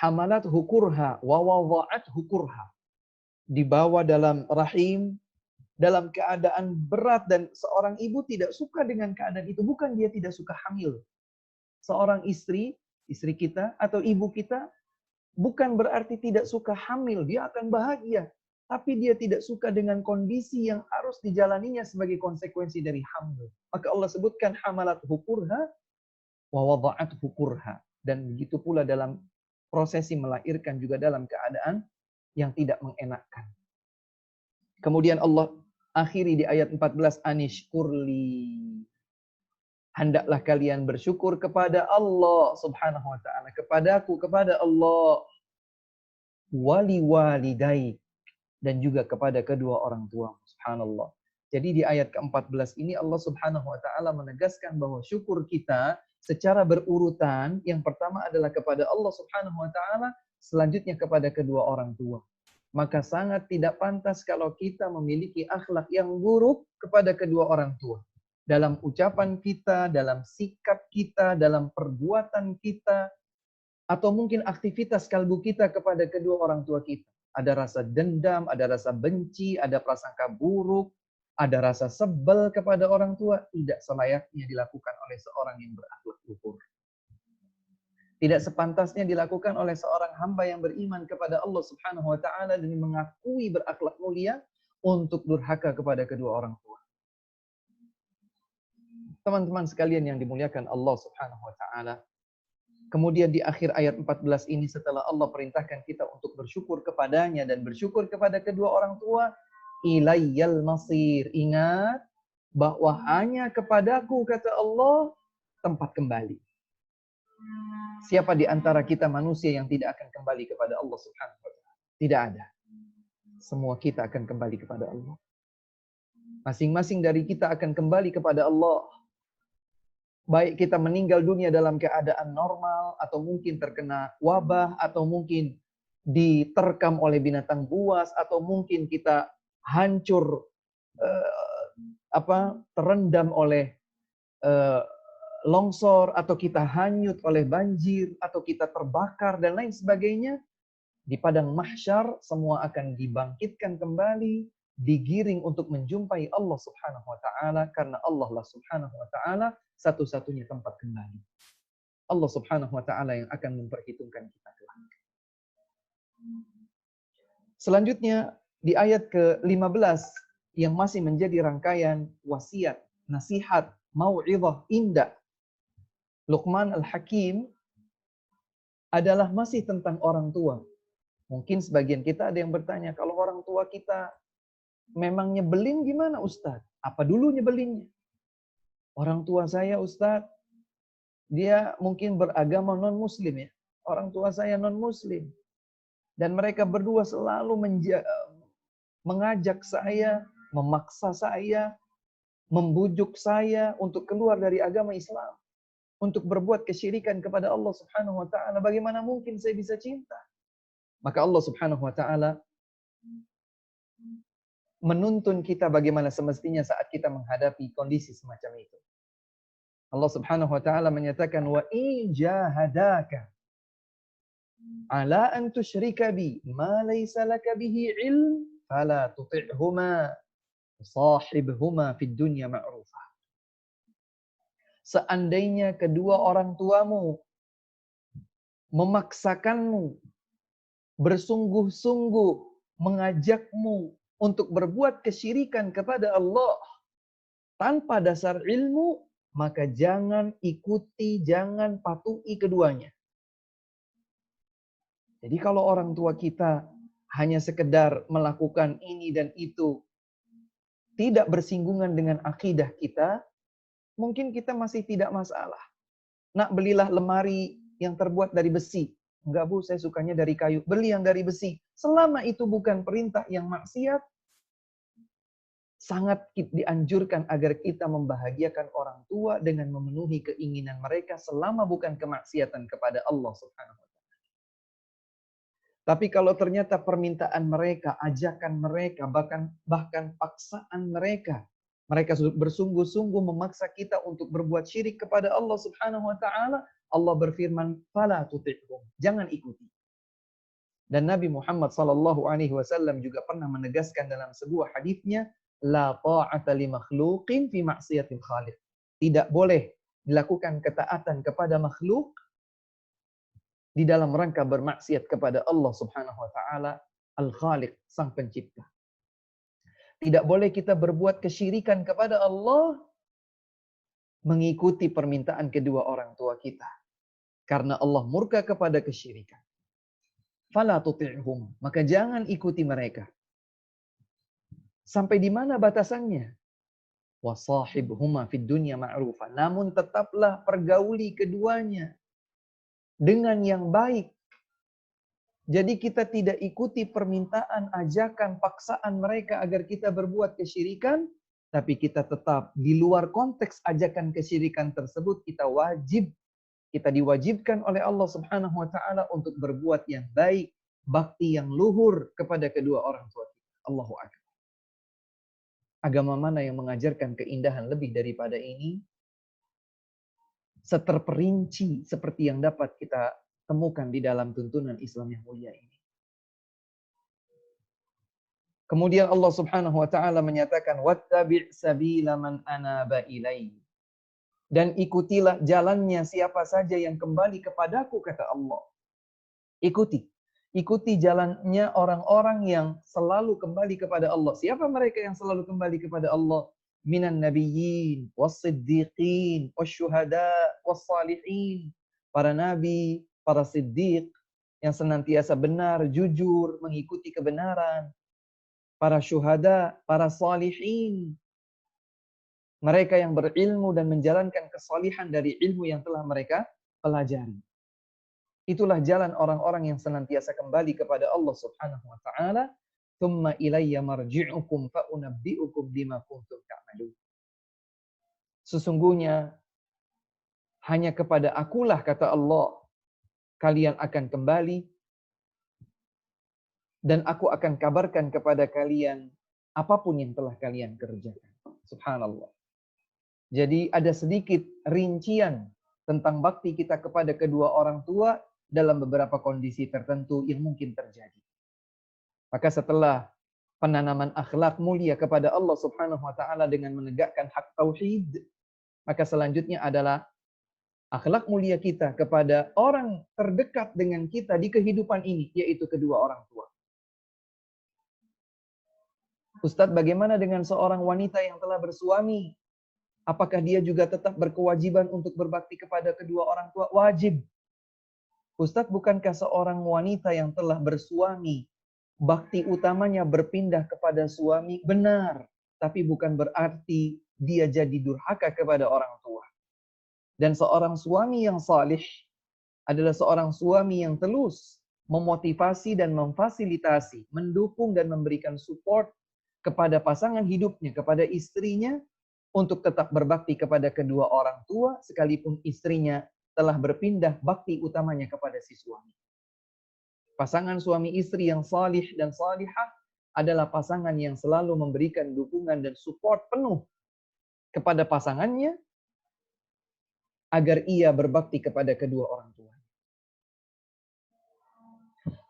hamalathu kurha wa wada'athu kurha. Dibawa dalam rahim dalam keadaan berat, dan seorang ibu tidak suka dengan keadaan itu. Bukan dia tidak suka hamil. Seorang istri kita atau ibu kita bukan berarti tidak suka hamil. Dia akan bahagia. Tapi dia tidak suka dengan kondisi yang harus dijalaninya sebagai konsekuensi dari hamil. Maka Allah sebutkan hamalathu kurha wa wada'athu kurha. Dan begitu pula dalam prosesi melahirkan juga dalam keadaan yang tidak mengenakkan. Kemudian Allah Akhiri di ayat 14, anishkurli. Hendaklah kalian bersyukur kepada Allah subhanahu wa ta'ala. Kepadaku, kepada Allah. Wali walidai. Dan juga kepada kedua orang tua. Subhanallah. Jadi di ayat ke-14 ini Allah subhanahu wa ta'ala menegaskan bahwa syukur kita secara berurutan. Yang pertama adalah kepada Allah subhanahu wa ta'ala. Selanjutnya kepada kedua orang tua. Maka sangat tidak pantas kalau kita memiliki akhlak yang buruk kepada kedua orang tua. Dalam ucapan kita, dalam sikap kita, dalam perbuatan kita, atau mungkin aktivitas kalbu kita kepada kedua orang tua kita. Ada rasa dendam, ada rasa benci, ada prasangka buruk, ada rasa sebel kepada orang tua. Tidak selayaknya dilakukan oleh seorang yang berakhlak luhur. Tidak sepantasnya dilakukan oleh seorang hamba yang beriman kepada Allah subhanahu wa ta'ala dan mengakui berakhlak mulia untuk durhaka kepada kedua orang tua. Teman-teman sekalian yang dimuliakan Allah subhanahu wa ta'ala. Kemudian di akhir ayat 14 ini setelah Allah perintahkan kita untuk bersyukur kepadanya dan bersyukur kepada kedua orang tua. Ilayyal masir. Ingat bahwa hanya kepadaku, kata Allah, tempat kembali. Siapa di antara kita manusia yang tidak akan kembali kepada Allah subhanahu wa ta'ala? Tidak ada. Semua kita akan kembali kepada Allah. Masing-masing dari kita akan kembali kepada Allah. Baik kita meninggal dunia dalam keadaan normal, atau mungkin terkena wabah, atau mungkin diterkam oleh binatang buas, atau mungkin kita hancur, terendam oleh longsor, atau kita hanyut oleh banjir, atau kita terbakar, dan lain sebagainya. Di padang mahsyar, semua akan dibangkitkan kembali, digiring untuk menjumpai Allah subhanahu wa ta'ala, karena Allah lah subhanahu wa ta'ala satu-satunya tempat kembali. Allah subhanahu wa ta'ala yang akan memperhitungkan kita kelak. Selanjutnya, di ayat ke-15, yang masih menjadi rangkaian wasiat, nasihat, mau'izah, indah, Luqman Al-Hakim, adalah masih tentang orang tua. Mungkin sebagian kita ada yang bertanya, kalau orang tua kita memang nyebelin gimana Ustaz? Apa dulu nyebelinnya? Orang tua saya Ustaz, dia mungkin beragama non-muslim ya. Orang tua saya non-muslim. Dan mereka berdua selalu mengajak saya, memaksa saya, membujuk saya untuk keluar dari agama Islam. Untuk berbuat kesyirikan kepada Allah subhanahu wa ta'ala. Bagaimana mungkin saya bisa cinta? Maka Allah subhanahu wa ta'ala menuntun kita bagaimana semestinya saat kita menghadapi kondisi semacam itu. Allah subhanahu wa ta'ala menyatakan, wa in jahadaka ala an tusyrika bi ma laysa laka bihi ilm fala tuti'huma sahibhuma fid dunya ma'rufa. Seandainya kedua orang tuamu memaksakanmu, bersungguh-sungguh mengajakmu untuk berbuat kesyirikan kepada Allah tanpa dasar ilmu, maka jangan ikuti, jangan patuhi keduanya. Jadi kalau orang tua kita hanya sekedar melakukan ini dan itu, tidak bersinggungan dengan akidah kita, mungkin kita masih tidak masalah. Nak, belilah lemari yang terbuat dari besi. Enggak Bu, saya sukanya dari kayu. Beli yang dari besi. Selama itu bukan perintah yang maksiat, sangat dianjurkan agar kita membahagiakan orang tua dengan memenuhi keinginan mereka selama bukan kemaksiatan kepada Allah subhanahu wa ta'ala. Tapi kalau ternyata permintaan mereka, ajakan mereka, bahkan paksaan mereka, mereka bersungguh-sungguh memaksa kita untuk berbuat syirik kepada Allah subhanahu wa ta'ala, Allah berfirman, "Fala tuti'hum." Jangan ikuti. Dan Nabi Muhammad SAW juga pernah menegaskan dalam sebuah hadisnya, la ta'ata li makhluqin fi maksiatil khaliq. Tidak boleh dilakukan ketaatan kepada makhluk di dalam rangka bermaksiat kepada Allah Subhanahu wa taala, Al-Khaliq, Sang Pencipta. Tidak boleh kita berbuat kesyirikan kepada Allah mengikuti permintaan kedua orang tua kita. Karena Allah murka kepada kesyirikan. Fala tuti'hum, maka jangan ikuti mereka. Sampai di mana batasannya? Wasahibhuma fid dunya ma'rufa. Namun tetaplah pergauli keduanya dengan yang baik. Jadi kita tidak ikuti permintaan, ajakan, paksaan mereka agar kita berbuat kesyirikan, tapi kita tetap di luar konteks ajakan kesyirikan tersebut, kita diwajibkan oleh Allah Subhanahu wa taala untuk berbuat yang baik, bakti yang luhur kepada kedua orang tua kita. Allahu akbar. Agama mana yang mengajarkan keindahan lebih daripada ini? Seterperinci seperti yang dapat kita temukan di dalam tuntunan Islam yang mulia ini. Kemudian Allah Subhanahu wa taala menyatakan wattabi' sabila man anaba ilaihi. Dan ikutilah jalannya siapa saja yang kembali kepadaku, kata Allah. Ikuti jalannya orang-orang yang selalu kembali kepada Allah. Siapa mereka yang selalu kembali kepada Allah? Minan nabiyyin, was-siddiqin, wasyuhada, was-salihin. Para nabi, para siddiq yang senantiasa benar, jujur, mengikuti kebenaran. Para syuhada, para salihin. Mereka yang berilmu dan menjalankan kesalihan dari ilmu yang telah mereka pelajari. Itulah jalan orang-orang yang senantiasa kembali kepada Allah Subhanahu wa taala. Tsumma ilayya marji'ukum fa unabbi'ukum bima kuntum ta'malun. Sesungguhnya hanya kepada akulah, kata Allah, kalian akan kembali dan aku akan kabarkan kepada kalian apapun yang telah kalian kerjakan. Subhanallah. Jadi ada sedikit rincian tentang bakti kita kepada kedua orang tua dalam beberapa kondisi tertentu yang mungkin terjadi. Maka setelah penanaman akhlak mulia kepada Allah Subhanahu wa taala dengan menegakkan hak tauhid, maka selanjutnya adalah akhlak mulia kita kepada orang terdekat dengan kita di kehidupan ini, yaitu kedua orang tua. Ustadz, bagaimana dengan seorang wanita yang telah bersuami? Apakah dia juga tetap berkewajiban untuk berbakti kepada kedua orang tua? Wajib. Ustadz, bukankah seorang wanita yang telah bersuami, bakti utamanya berpindah kepada suami? Benar. Tapi bukan berarti dia jadi durhaka kepada orang tua. Dan seorang suami yang salih adalah seorang suami yang telus memotivasi dan memfasilitasi, mendukung dan memberikan support kepada pasangan hidupnya, kepada istrinya, untuk tetap berbakti kepada kedua orang tua, sekalipun istrinya telah berpindah bakti utamanya kepada si suami. Pasangan suami istri yang salih dan salihah adalah pasangan yang selalu memberikan dukungan dan support penuh kepada pasangannya agar ia berbakti kepada kedua orang tua.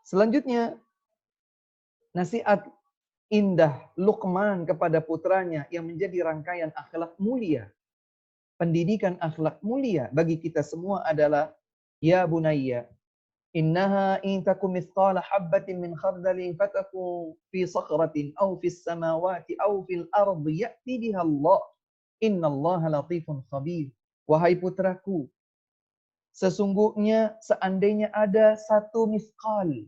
Selanjutnya, nasihat indah Luqman kepada putranya yang menjadi rangkaian akhlak mulia. Pendidikan akhlak mulia bagi kita semua adalah, ya bunayya, innaha in takum mithqala habbatin min khardalin fataku fi sakhratin aw fis samawati aw fil ardi ya'ti biha Allah. Innallaha latifun khabir. Wahai putraku, sesungguhnya seandainya ada satu mithqal,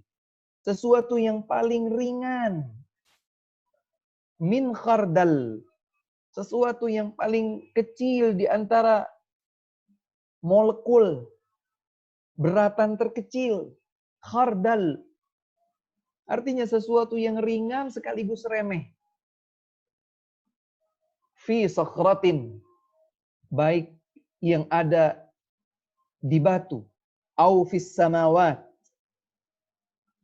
sesuatu yang paling ringan, min khardal, sesuatu yang paling kecil di antara molekul, beratan terkecil, khardal. Artinya sesuatu yang ringan sekaligus remeh. Fi sakhratin, baik yang ada di batu, au fis samawat,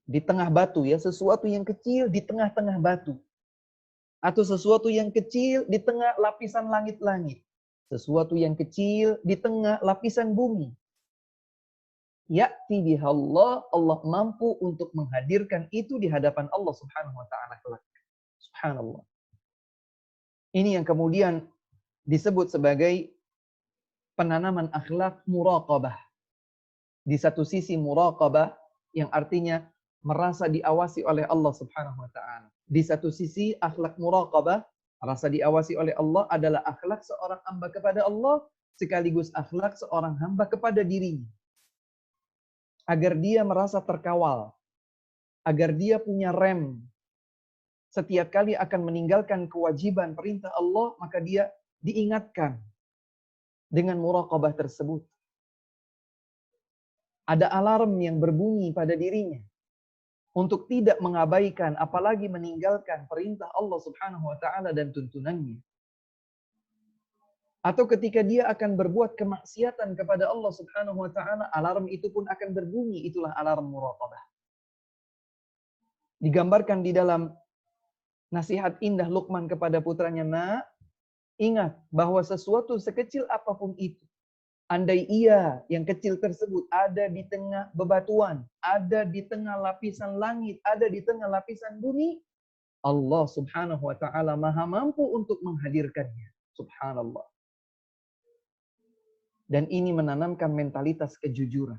di tengah batu ya, sesuatu yang kecil di tengah-tengah batu. Atau sesuatu yang kecil di tengah lapisan langit-langit. Sesuatu yang kecil di tengah lapisan bumi. Ya'ti bihallah, Allah mampu untuk menghadirkan itu di hadapan Allah Subhanahu wa taala kelak. Subhanallah. Ini yang kemudian disebut sebagai penanaman akhlak muraqabah. Di satu sisi muraqabah yang artinya merasa diawasi oleh Allah Subhanahu wa taala. Di satu sisi akhlak muraqabah, rasa diawasi oleh Allah adalah akhlak seorang hamba kepada Allah sekaligus akhlak seorang hamba kepada dirinya. Agar dia merasa terkawal, agar dia punya rem, setiap kali akan meninggalkan kewajiban perintah Allah, maka dia diingatkan dengan muraqabah tersebut. Ada alarm yang berbunyi pada dirinya untuk tidak mengabaikan, apalagi meninggalkan perintah Allah Subhanahu wa taala dan tuntunannya. Atau ketika dia akan berbuat kemaksiatan kepada Allah Subhanahu wa taala, alarm itu pun akan berbunyi, itulah alarm muraqabah. Digambarkan di dalam nasihat indah Luqman kepada putranya, "Nak, ingat bahwa sesuatu sekecil apapun itu, andai ia yang kecil tersebut ada di tengah bebatuan, ada di tengah lapisan langit, ada di tengah lapisan bumi, Allah Subhanahu wa taala Maha mampu untuk menghadirkannya." Subhanallah. Dan ini menanamkan mentalitas kejujuran.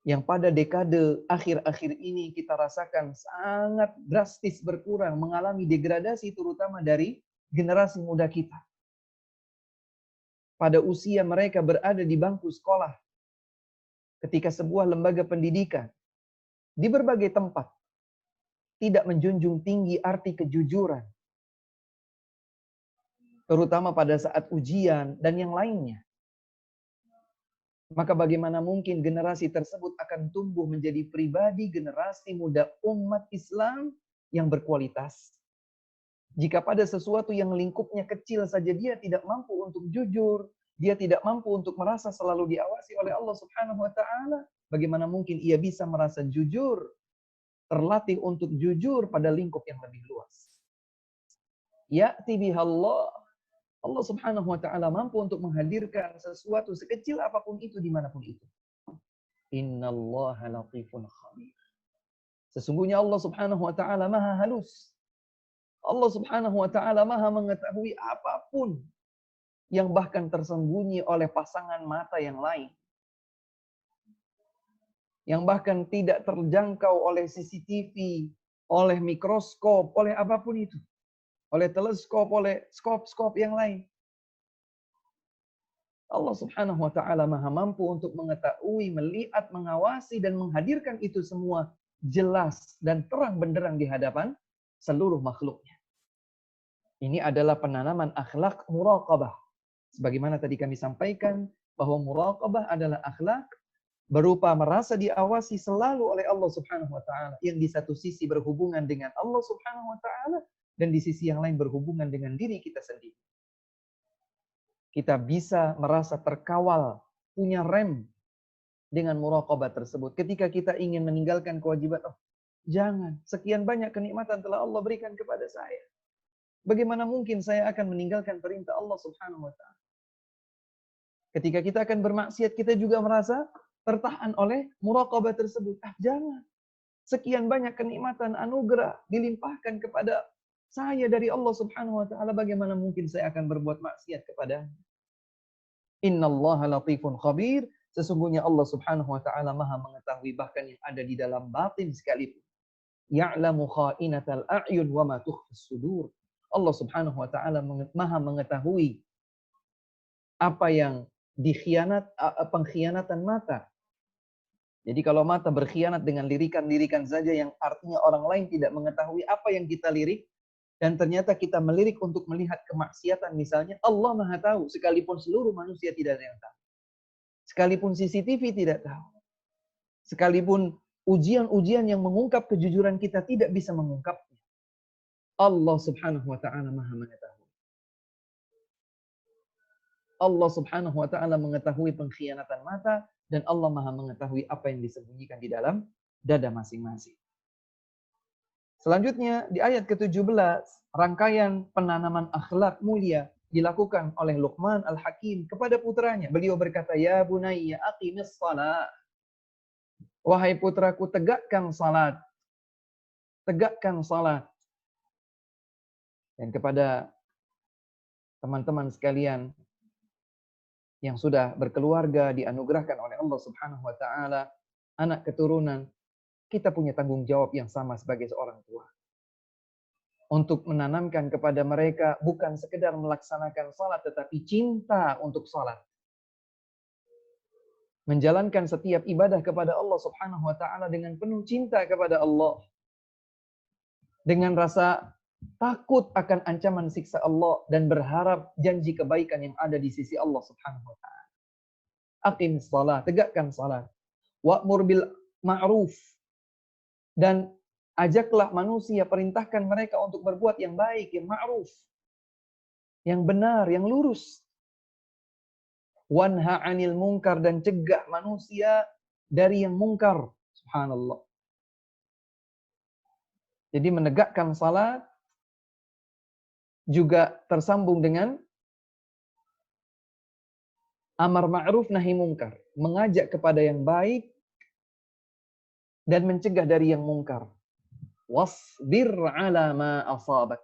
Yang pada dekade akhir-akhir ini kita rasakan sangat drastis berkurang, mengalami degradasi terutama dari generasi muda kita. Pada usia mereka berada di bangku sekolah, ketika sebuah lembaga pendidikan, di berbagai tempat, tidak menjunjung tinggi arti kejujuran. Terutama pada saat ujian dan yang lainnya. Maka bagaimana mungkin generasi tersebut akan tumbuh menjadi pribadi generasi muda umat Islam yang berkualitas. Jika pada sesuatu yang lingkupnya kecil saja dia tidak mampu untuk jujur, dia tidak mampu untuk merasa selalu diawasi oleh Allah Subhanahu wa taala, bagaimana mungkin ia bisa merasa jujur, terlatih untuk jujur pada lingkup yang lebih luas. Ya'ti bihallah, Allah Subhanahu wa taala mampu untuk menghadirkan sesuatu sekecil apapun itu dimanapun itu. Innallaha latifun khabir. Sesungguhnya Allah Subhanahu wa taala Maha halus. Allah Subhanahu wa taala Maha mengetahui apapun yang bahkan tersembunyi oleh pasangan mata yang lain. Yang bahkan tidak terjangkau oleh CCTV, oleh mikroskop, oleh apapun itu. Oleh teleskop, oleh skop-skop yang lain. Allah Subhanahu wa taala Maha mampu untuk mengetahui, melihat, mengawasi dan menghadirkan itu semua jelas dan terang benderang di hadapan seluruh makhluknya. Ini adalah penanaman akhlak muraqabah. Sebagaimana tadi kami sampaikan bahwa muraqabah adalah akhlak berupa merasa diawasi selalu oleh Allah Subhanahu wa taala, yang di satu sisi berhubungan dengan Allah Subhanahu wa taala dan di sisi yang lain berhubungan dengan diri kita sendiri. Kita bisa merasa terkawal, punya rem dengan muraqabah tersebut. Ketika kita ingin meninggalkan kewajiban, oh jangan, sekian banyak kenikmatan telah Allah berikan kepada saya. Bagaimana mungkin saya akan meninggalkan perintah Allah Subhanahu wa taala? Ketika kita akan bermaksiat, kita juga merasa tertahan oleh muraqabah tersebut. Ah, jangan. Sekian banyak kenikmatan anugerah dilimpahkan kepada saya dari Allah Subhanahu wa taala, bagaimana mungkin saya akan berbuat maksiat kepadanya? Innallaha latifun khabir, sesungguhnya Allah Subhanahu wa taala Maha mengetahui bahkan yang ada di dalam batin sekalipun. Ya'lamu kha'inatal a'yun wa ma tukhfis sudur. Allah Subhanahu wa taala Maha mengetahui apa yang pengkhianatan mata. Jadi kalau mata berkhianat dengan lirikan-lirikan saja yang artinya orang lain tidak mengetahui apa yang kita lirik, dan ternyata kita melirik untuk melihat kemaksiatan misalnya, Allah Maha tahu, sekalipun seluruh manusia tidak ada yang tahu. Sekalipun CCTV tidak tahu. Sekalipun ujian-ujian yang mengungkap kejujuran kita tidak bisa mengungkapnya. Allah Subhanahu wa taala Maha mengetahui. Allah Subhanahu wa taala mengetahui pengkhianatan mata, dan Allah Maha mengetahui apa yang disembunyikan di dalam dada masing-masing. Selanjutnya di ayat ke-17, rangkaian penanaman akhlak mulia dilakukan oleh Luqman Al-Hakim kepada putranya. Beliau berkata, "Ya bunayya aqimis shalah." Wahai putraku, tegakkan salat. Tegakkan salat. Dan kepada teman-teman sekalian yang sudah berkeluarga, dianugerahkan oleh Allah Subhanahu wa taala anak keturunan, kita punya tanggung jawab yang sama sebagai seorang tua. Untuk menanamkan kepada mereka bukan sekedar melaksanakan salat, tetapi cinta untuk salat. Menjalankan setiap ibadah kepada Allah Subhanahu wa taala dengan penuh cinta kepada Allah. dengan rasa takut akan ancaman siksa Allah dan berharap janji kebaikan yang ada di sisi Allah Subhanahu wa taala. Aqimis shalah, tegakkan salat. Wa'mur bil ma'ruf, dan ajaklah manusia, perintahkan mereka untuk berbuat yang baik, yang ma'ruf, yang benar, yang lurus. Wanha 'anil munkar, dan cegah manusia dari yang mungkar. Subhanallah. Jadi menegakkan salat juga tersambung dengan amar ma'ruf nahi munkar, mengajak kepada yang baik dan mencegah dari yang mungkar. Wasbir 'ala ma asabak,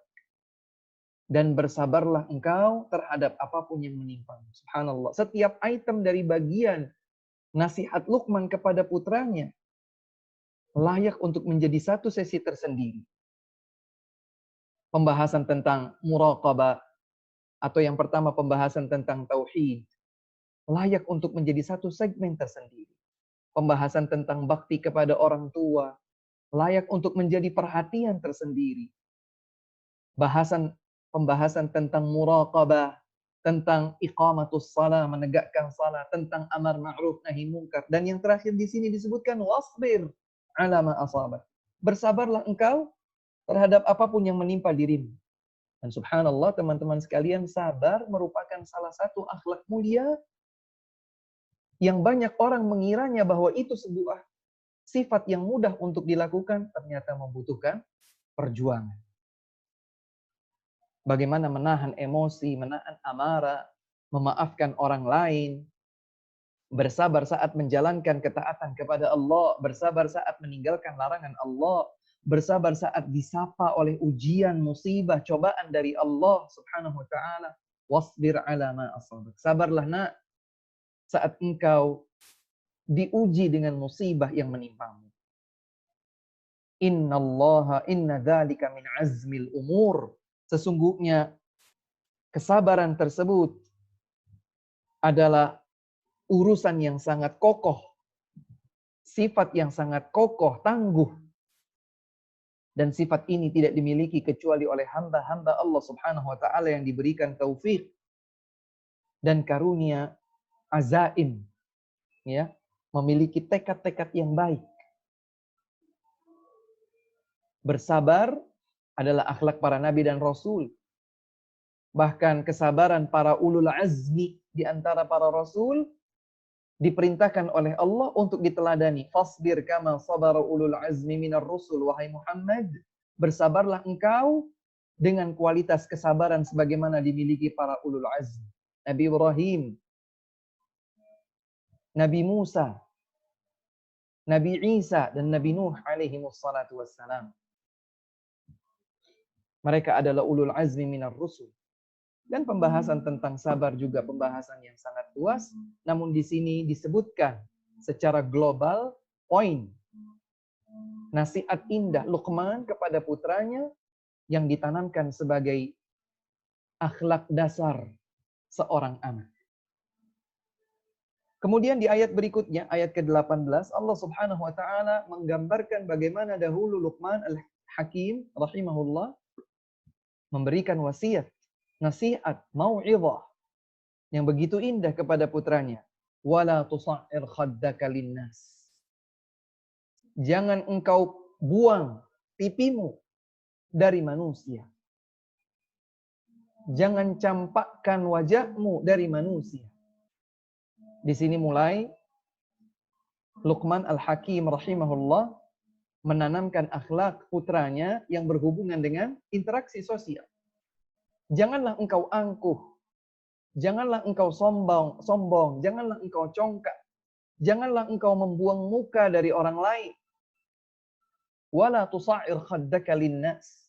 dan bersabarlah engkau terhadap apapun yang menimpa. Subhanallah. Setiap item dari bagian nasihat Luqman kepada putranya layak untuk menjadi satu sesi tersendiri. Pembahasan tentang muraqabah, atau yang pertama pembahasan tentang tauhid, layak untuk menjadi satu segmen tersendiri. Pembahasan tentang bakti kepada orang tua, layak untuk menjadi perhatian tersendiri. Pembahasan tentang muraqabah, tentang iqamatus shalah, menegakkan salat, tentang amar ma'ruf nahi munkar, dan yang terakhir di sini disebutkan wasbir 'ala ma asabak. Bersabarlah engkau terhadap apapun yang menimpa dirimu. Dan subhanallah teman-teman sekalian, sabar merupakan salah satu akhlak mulia yang banyak orang mengiranya bahwa itu sebuah sifat yang mudah untuk dilakukan, ternyata membutuhkan perjuangan. Bagaimana menahan emosi, menahan amarah, memaafkan orang lain, bersabar saat menjalankan ketaatan kepada Allah, bersabar saat meninggalkan larangan Allah, bersabar saat disapa oleh ujian, musibah, cobaan dari Allah Subhanahu wa taala. Wasbir 'ala ma asabak. Sabarlah nak saat engkau diuji dengan musibah yang menimpamu. Inna dzalika min azmil umur. Sesungguhnya kesabaran tersebut adalah urusan yang sangat kokoh, sifat yang sangat kokoh, tangguh. Dan sifat ini tidak dimiliki kecuali oleh hamba-hamba Allah Subhanahu wa taala yang diberikan taufik dan karunia azaim, ya, memiliki tekad-tekad yang baik. Bersabar adalah akhlak para nabi dan rasul. Bahkan kesabaran para ulul azmi di antara para rasul diperintahkan oleh Allah untuk diteladani. Fasbir kama sabara ulul azmi minar rusul. Wahai Muhammad, bersabarlah engkau dengan kualitas kesabaran sebagaimana dimiliki para ulul azmi. Nabi Ibrahim, Nabi Musa, Nabi Isa, dan Nabi Nuh alaihi wassalatu wassalam. Mereka adalah ulul azmi minar rusul. Dan pembahasan tentang sabar juga pembahasan yang sangat luas. Namun di sini disebutkan secara global poin nasihat indah Luqman kepada putranya yang ditanamkan sebagai akhlak dasar seorang anak. Kemudian di ayat berikutnya, ayat ke-18, Allah Subhanahu wa taala menggambarkan bagaimana dahulu Luqman al-Hakim rahimahullah memberikan wasiat, nasihat, mau'izah yang begitu indah kepada putranya. Wala tusa'ir khaddaka linnas. Jangan engkau buang pipimu dari manusia. Jangan campakkan wajahmu dari manusia. Di sini mulai Luqman al-Hakim rahimahullah menanamkan akhlak putranya yang berhubungan dengan interaksi sosial. Janganlah engkau angkuh, janganlah engkau sombong, janganlah engkau congkak, janganlah engkau membuang muka dari orang lain. Wala tusa'ir khaddaka linnas.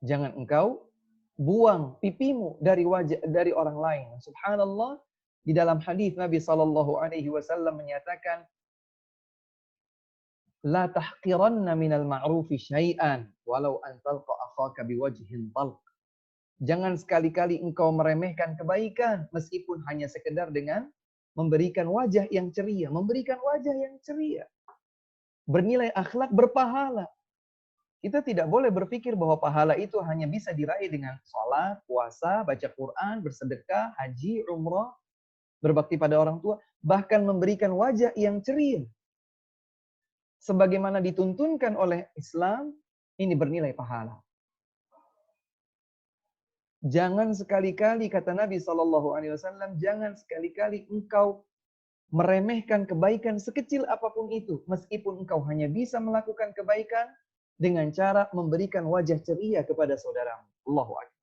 Jangan engkau buang pipimu dari orang lain. Subhanallah, di dalam hadis Nabi sallallahu alaihi wasallam menyatakan, la tahqiranna minal ma'rufi syai'an walau an talqa akhaka biwajhin talq. Jangan sekali-kali engkau meremehkan kebaikan meskipun hanya sekedar dengan memberikan wajah yang ceria, memberikan wajah yang ceria. Bernilai akhlak, berpahala. Kita tidak boleh berpikir bahwa pahala itu hanya bisa diraih dengan sholat, puasa, baca Quran, bersedekah, haji, umrah, berbakti pada orang tua, bahkan memberikan wajah yang ceria. Sebagaimana dituntunkan oleh Islam, ini bernilai pahala. Jangan sekali-kali, kata Nabi SAW, jangan sekali-kali engkau meremehkan kebaikan sekecil apapun itu. Meskipun engkau hanya bisa melakukan kebaikan dengan cara memberikan wajah ceria kepada saudaramu. Allahu Akbar.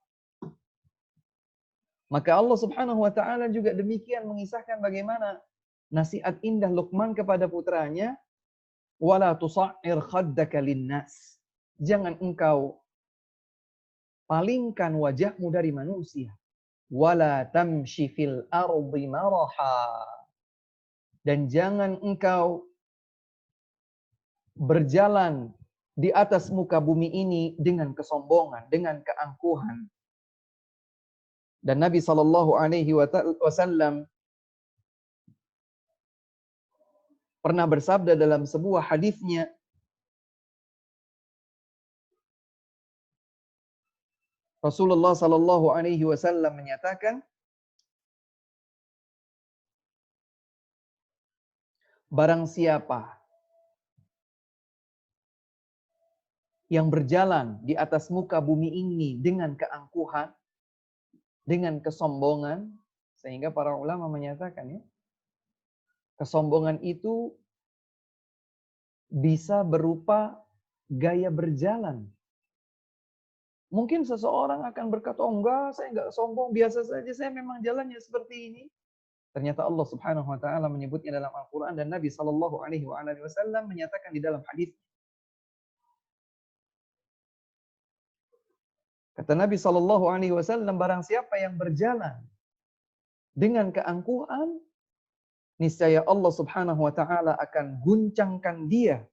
Maka Allah Subhanahu wa taala juga demikian mengisahkan bagaimana nasihat indah Luqman kepada putranya, wala tusa'ir khaddaka linnas. Jangan engkau palingkan wajahmu dari manusia. Wala tamshi fil ardi maraha. Dan jangan engkau berjalan di atas muka bumi ini dengan kesombongan, dengan keangkuhan. Dan Nabi SAW pernah bersabda dalam sebuah hadisnya, Rasulullah SAW menyatakan, barang siapa yang berjalan di atas muka bumi ini dengan keangkuhan, dengan kesombongan, sehingga para ulama menyatakan, ya, kesombongan itu bisa berupa gaya berjalan. Mungkin seseorang akan berkata, oh enggak, saya enggak sombong, biasa saja, saya memang jalannya seperti ini. Ternyata Allah Subhanahu wa taala menyebutnya dalam Al-Qur'an dan Nabi SAW menyatakan di dalam hadis. Kata Nabi SAW, barang siapa yang berjalan dengan keangkuhan, niscaya Allah Subhanahu wa taala akan guncangkan dia.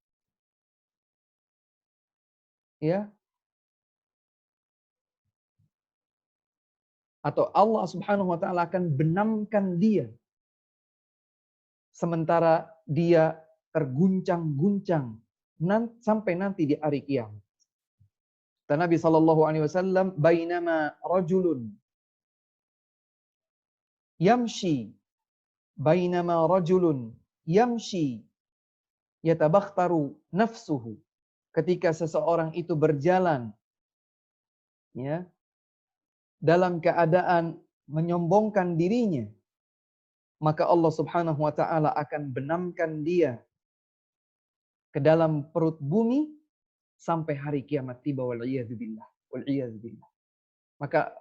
Ya. Atau Allah Subhanahu wa taala akan benamkan dia. Sementara dia terguncang-guncang sampai nanti di hari kiamat. Dan Nabi SAW, bainama rajulun yamshi yatabakhtaru nafsuhu. Ketika seseorang itu berjalan, ya, dalam keadaan menyombongkan dirinya, maka Allah Subhanahu wa taala akan benamkan dia ke dalam perut bumi sampai hari kiamat tiba, wal iyadzu billah. Maka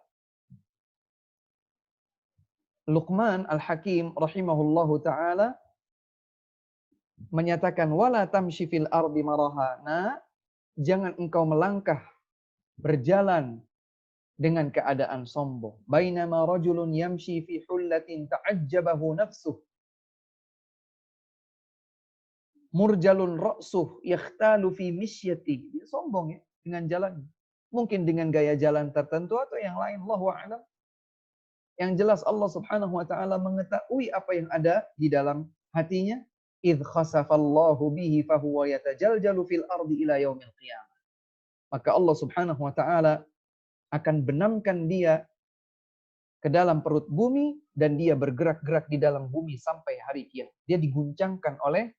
Luqman Al-Hakim rahimahullahu taala menyatakan, wala tamshi fil ardi maraha. Nah, jangan engkau melangkah berjalan dengan keadaan sombong. Bainama rajulun yamshi fi hullatin ta'ajjabahu nafsuh. Murjalun ra'suh yakhtalu fi misyati. Dia sombong, ya, dengan jalan. Mungkin dengan gaya jalan tertentu atau yang lain, Allahu a'lam. Yang jelas Allah Subhanahu wa taala mengetahui apa yang ada di dalam hatinya. Idh khasafallahu bihi fahuwa yatajaljalu fil ardi ila yaumil qiyamah. Maka Allah Subhanahu wa taala akan benamkan dia ke dalam perut bumi dan dia bergerak-gerak di dalam bumi sampai hari kiamat. Dia diguncangkan oleh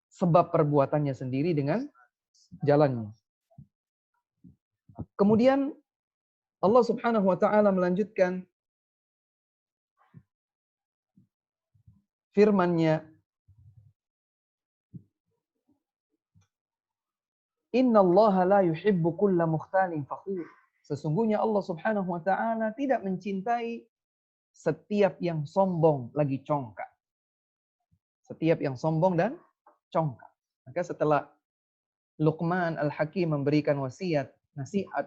sebab perbuatannya sendiri dengan jalannya. Kemudian Allah Subhanahu wa taala melanjutkan firman-Nya, innallaha la yuhibbu kulla mukhtalin fakhur. Sesungguhnya Allah Subhanahu wa taala tidak mencintai setiap yang sombong lagi congkak. Setiap yang sombong dan congkak. Maka setelah Luqman Al-Hakim memberikan nasihat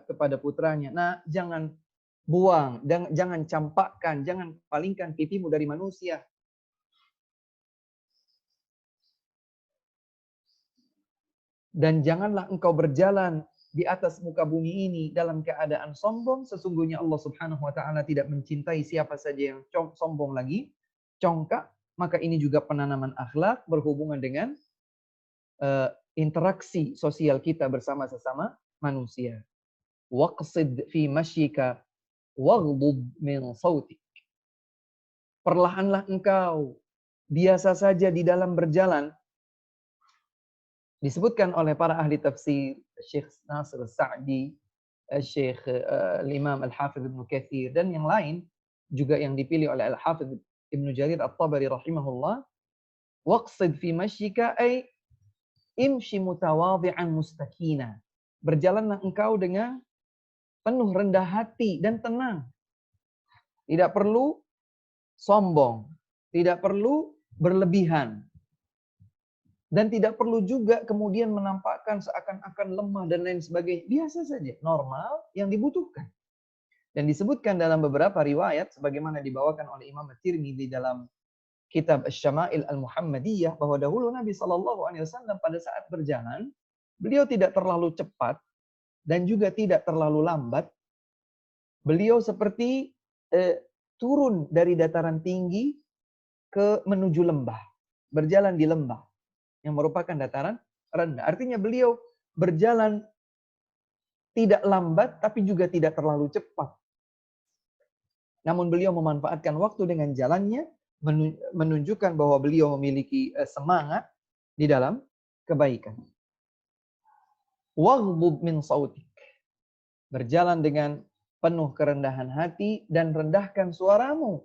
kepada putranya, nah, jangan buang, jangan campakkan, jangan palingkan pipimu dari manusia. Dan janganlah engkau berjalan di atas muka bumi ini dalam keadaan sombong. Sesungguhnya Allah Subhanahu wa taala tidak mencintai siapa saja yang sombong lagi, congkak. Maka ini juga penanaman akhlak berhubungan dengan interaksi sosial kita bersama sesama manusia. Waqsid fi mashyika waghdud min sautik. Perlahanlah engkau, biasa saja di dalam berjalan. Disebutkan oleh para ahli tafsir, Syekh Nasir Sa'di, Syekh Imam Al-Hafidh Ibnu Katsir, dan yang lain, juga yang dipilih oleh Al-Hafidh Ibnu Jarir At-Tabari rahimahullah, waqsid fi mashyika ay imshi mutawadhi'an mustakina. Berjalanlah engkau dengan penuh rendah hati dan tenang. Tidak perlu sombong, tidak perlu berlebihan. Dan tidak perlu juga kemudian menampakkan seakan-akan lemah dan lain sebagainya. Biasa saja, normal yang dibutuhkan. Dan disebutkan dalam beberapa riwayat, sebagaimana dibawakan oleh Imam At-Tirmidzi dalam kitab Asy-Syama'il Al-Muhammadiyah, bahwa dahulu Nabi SAW pada saat berjalan, beliau tidak terlalu cepat dan juga tidak terlalu lambat. Beliau seperti turun dari dataran tinggi ke menuju lembah, berjalan di lembah yang merupakan dataran rendah. Artinya beliau berjalan tidak lambat, tapi juga tidak terlalu cepat. Namun beliau memanfaatkan waktu dengan jalannya, menunjukkan bahwa beliau memiliki semangat di dalam kebaikan. Waghdud min sautik. Berjalan dengan penuh kerendahan hati dan rendahkan suaramu.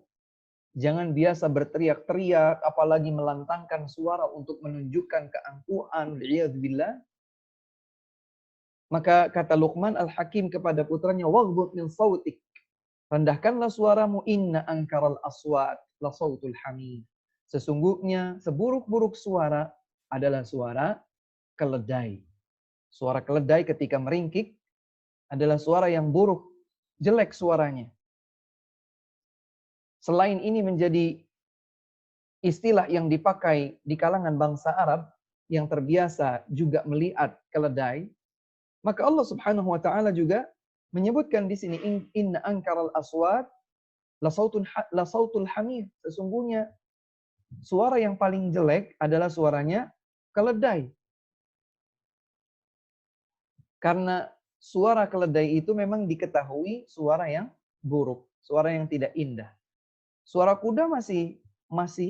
Jangan biasa berteriak-teriak, apalagi melantangkan suara untuk menunjukkan keangkuhan. Li'adzubillah. Maka kata Luqman Al-Hakim kepada putranya, waghdud min sautik. Rendahkanlah suaramu, inna ankaral aswat la sautul hamid. Sesungguhnya seburuk-buruk suara adalah suara keledai. Suara keledai ketika meringkik adalah suara yang buruk, jelek suaranya. Selain ini menjadi istilah yang dipakai di kalangan bangsa Arab yang terbiasa juga melihat keledai, maka Allah Subhanahu wa taala juga menyebutkan di sini inna ankaral aswat la sautul hamid. Sesungguhnya suara yang paling jelek adalah suaranya keledai. Karena suara keledai itu memang diketahui suara yang buruk, suara yang tidak indah. Suara kuda masih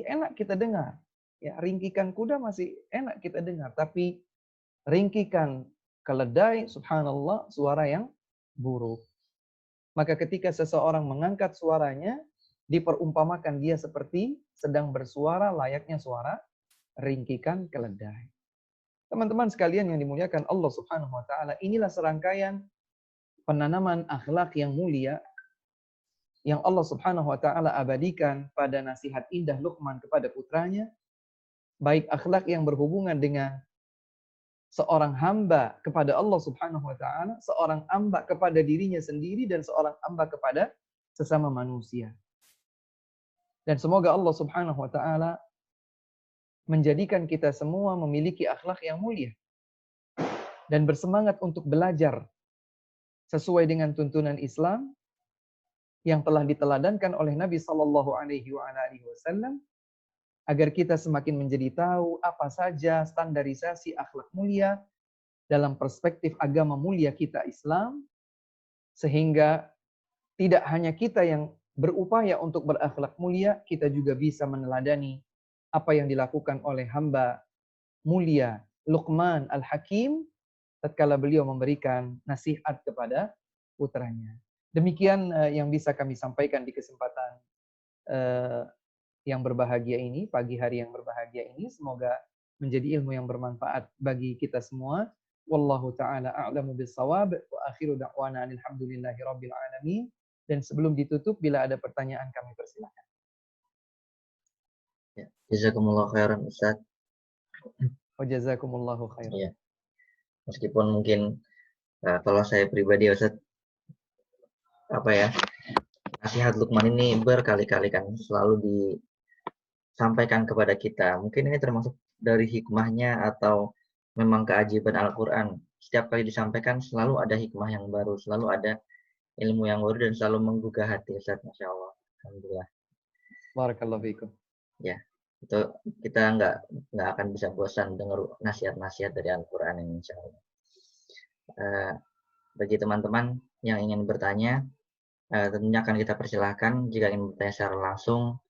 enak kita dengar. Ya, ringkikan kuda masih enak kita dengar, tapi ringkikan keledai, subhanallah, suara yang buruk. Maka ketika seseorang mengangkat suaranya, diperumpamakan dia seperti sedang bersuara layaknya suara ringkikan keledai. Teman-teman sekalian yang dimuliakan Allah Subhanahu wa taala, inilah serangkaian penanaman akhlak yang mulia yang Allah Subhanahu wa taala abadikan pada nasihat indah Luqman kepada putranya, baik akhlak yang berhubungan dengan seorang hamba kepada Allah Subhanahu wa taala, seorang hamba kepada dirinya sendiri, dan seorang hamba kepada sesama manusia. Dan semoga Allah Subhanahu wa taala menjadikan kita semua memiliki akhlak yang mulia dan bersemangat untuk belajar sesuai dengan tuntunan Islam yang telah diteladankan oleh Nabi sallallahu alaihi wasallam, agar kita semakin menjadi tahu apa saja standarisasi akhlak mulia dalam perspektif agama mulia kita Islam, sehingga tidak hanya kita yang berupaya untuk berakhlak mulia, kita juga bisa meneladani apa yang dilakukan oleh hamba mulia Luqman Al-Hakim tatkala beliau memberikan nasihat kepada putranya. Demikian yang bisa kami sampaikan di kesempatan yang berbahagia ini, pagi hari yang berbahagia ini. Semoga menjadi ilmu yang bermanfaat bagi kita semua. Wallahu ta'ala a'lamu bis-shawab, wa akhiru da'wana alhamdulillahi rabbil alamin. Dan sebelum ditutup, bila ada pertanyaan kami persilakan. Ya, jazakumullah khairan Ustaz. Wa jazakumullahu khairan. Ya. Meskipun mungkin kalau saya pribadi Ustaz, nasihat Luqman ini berkali-kali kan selalu disampaikan kepada kita. Mungkin ini termasuk dari hikmahnya atau memang keajaiban Al-Quran. Setiap kali disampaikan selalu ada hikmah yang baru, selalu ada ilmu yang baru, dan selalu menggugah hati Ustaz. Masya Allah. Alhamdulillah. Barakallahu fiikum. Ya. Itu kita nggak akan bisa bosan dengar nasihat-nasihat dari Al-Quran ini, insya Allah. Bagi teman-teman yang ingin bertanya, tentunya akan kita persilahkan jika ingin bertanya secara langsung,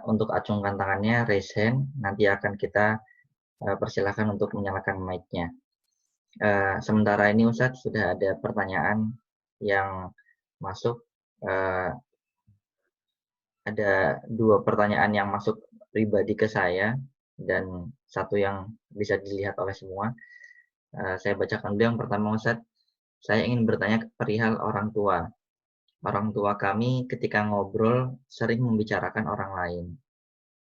untuk acungkan tangannya, raise hand, nanti akan kita persilahkan untuk menyalakan mic-nya. Sementara ini Ustadz sudah ada pertanyaan yang masuk. Ada 2 pertanyaan yang masuk pribadi ke saya dan 1 yang bisa dilihat oleh semua. Saya bacakan dulu yang pertama, Ustadz. Saya ingin bertanya perihal orang tua. Orang tua kami ketika ngobrol sering membicarakan orang lain.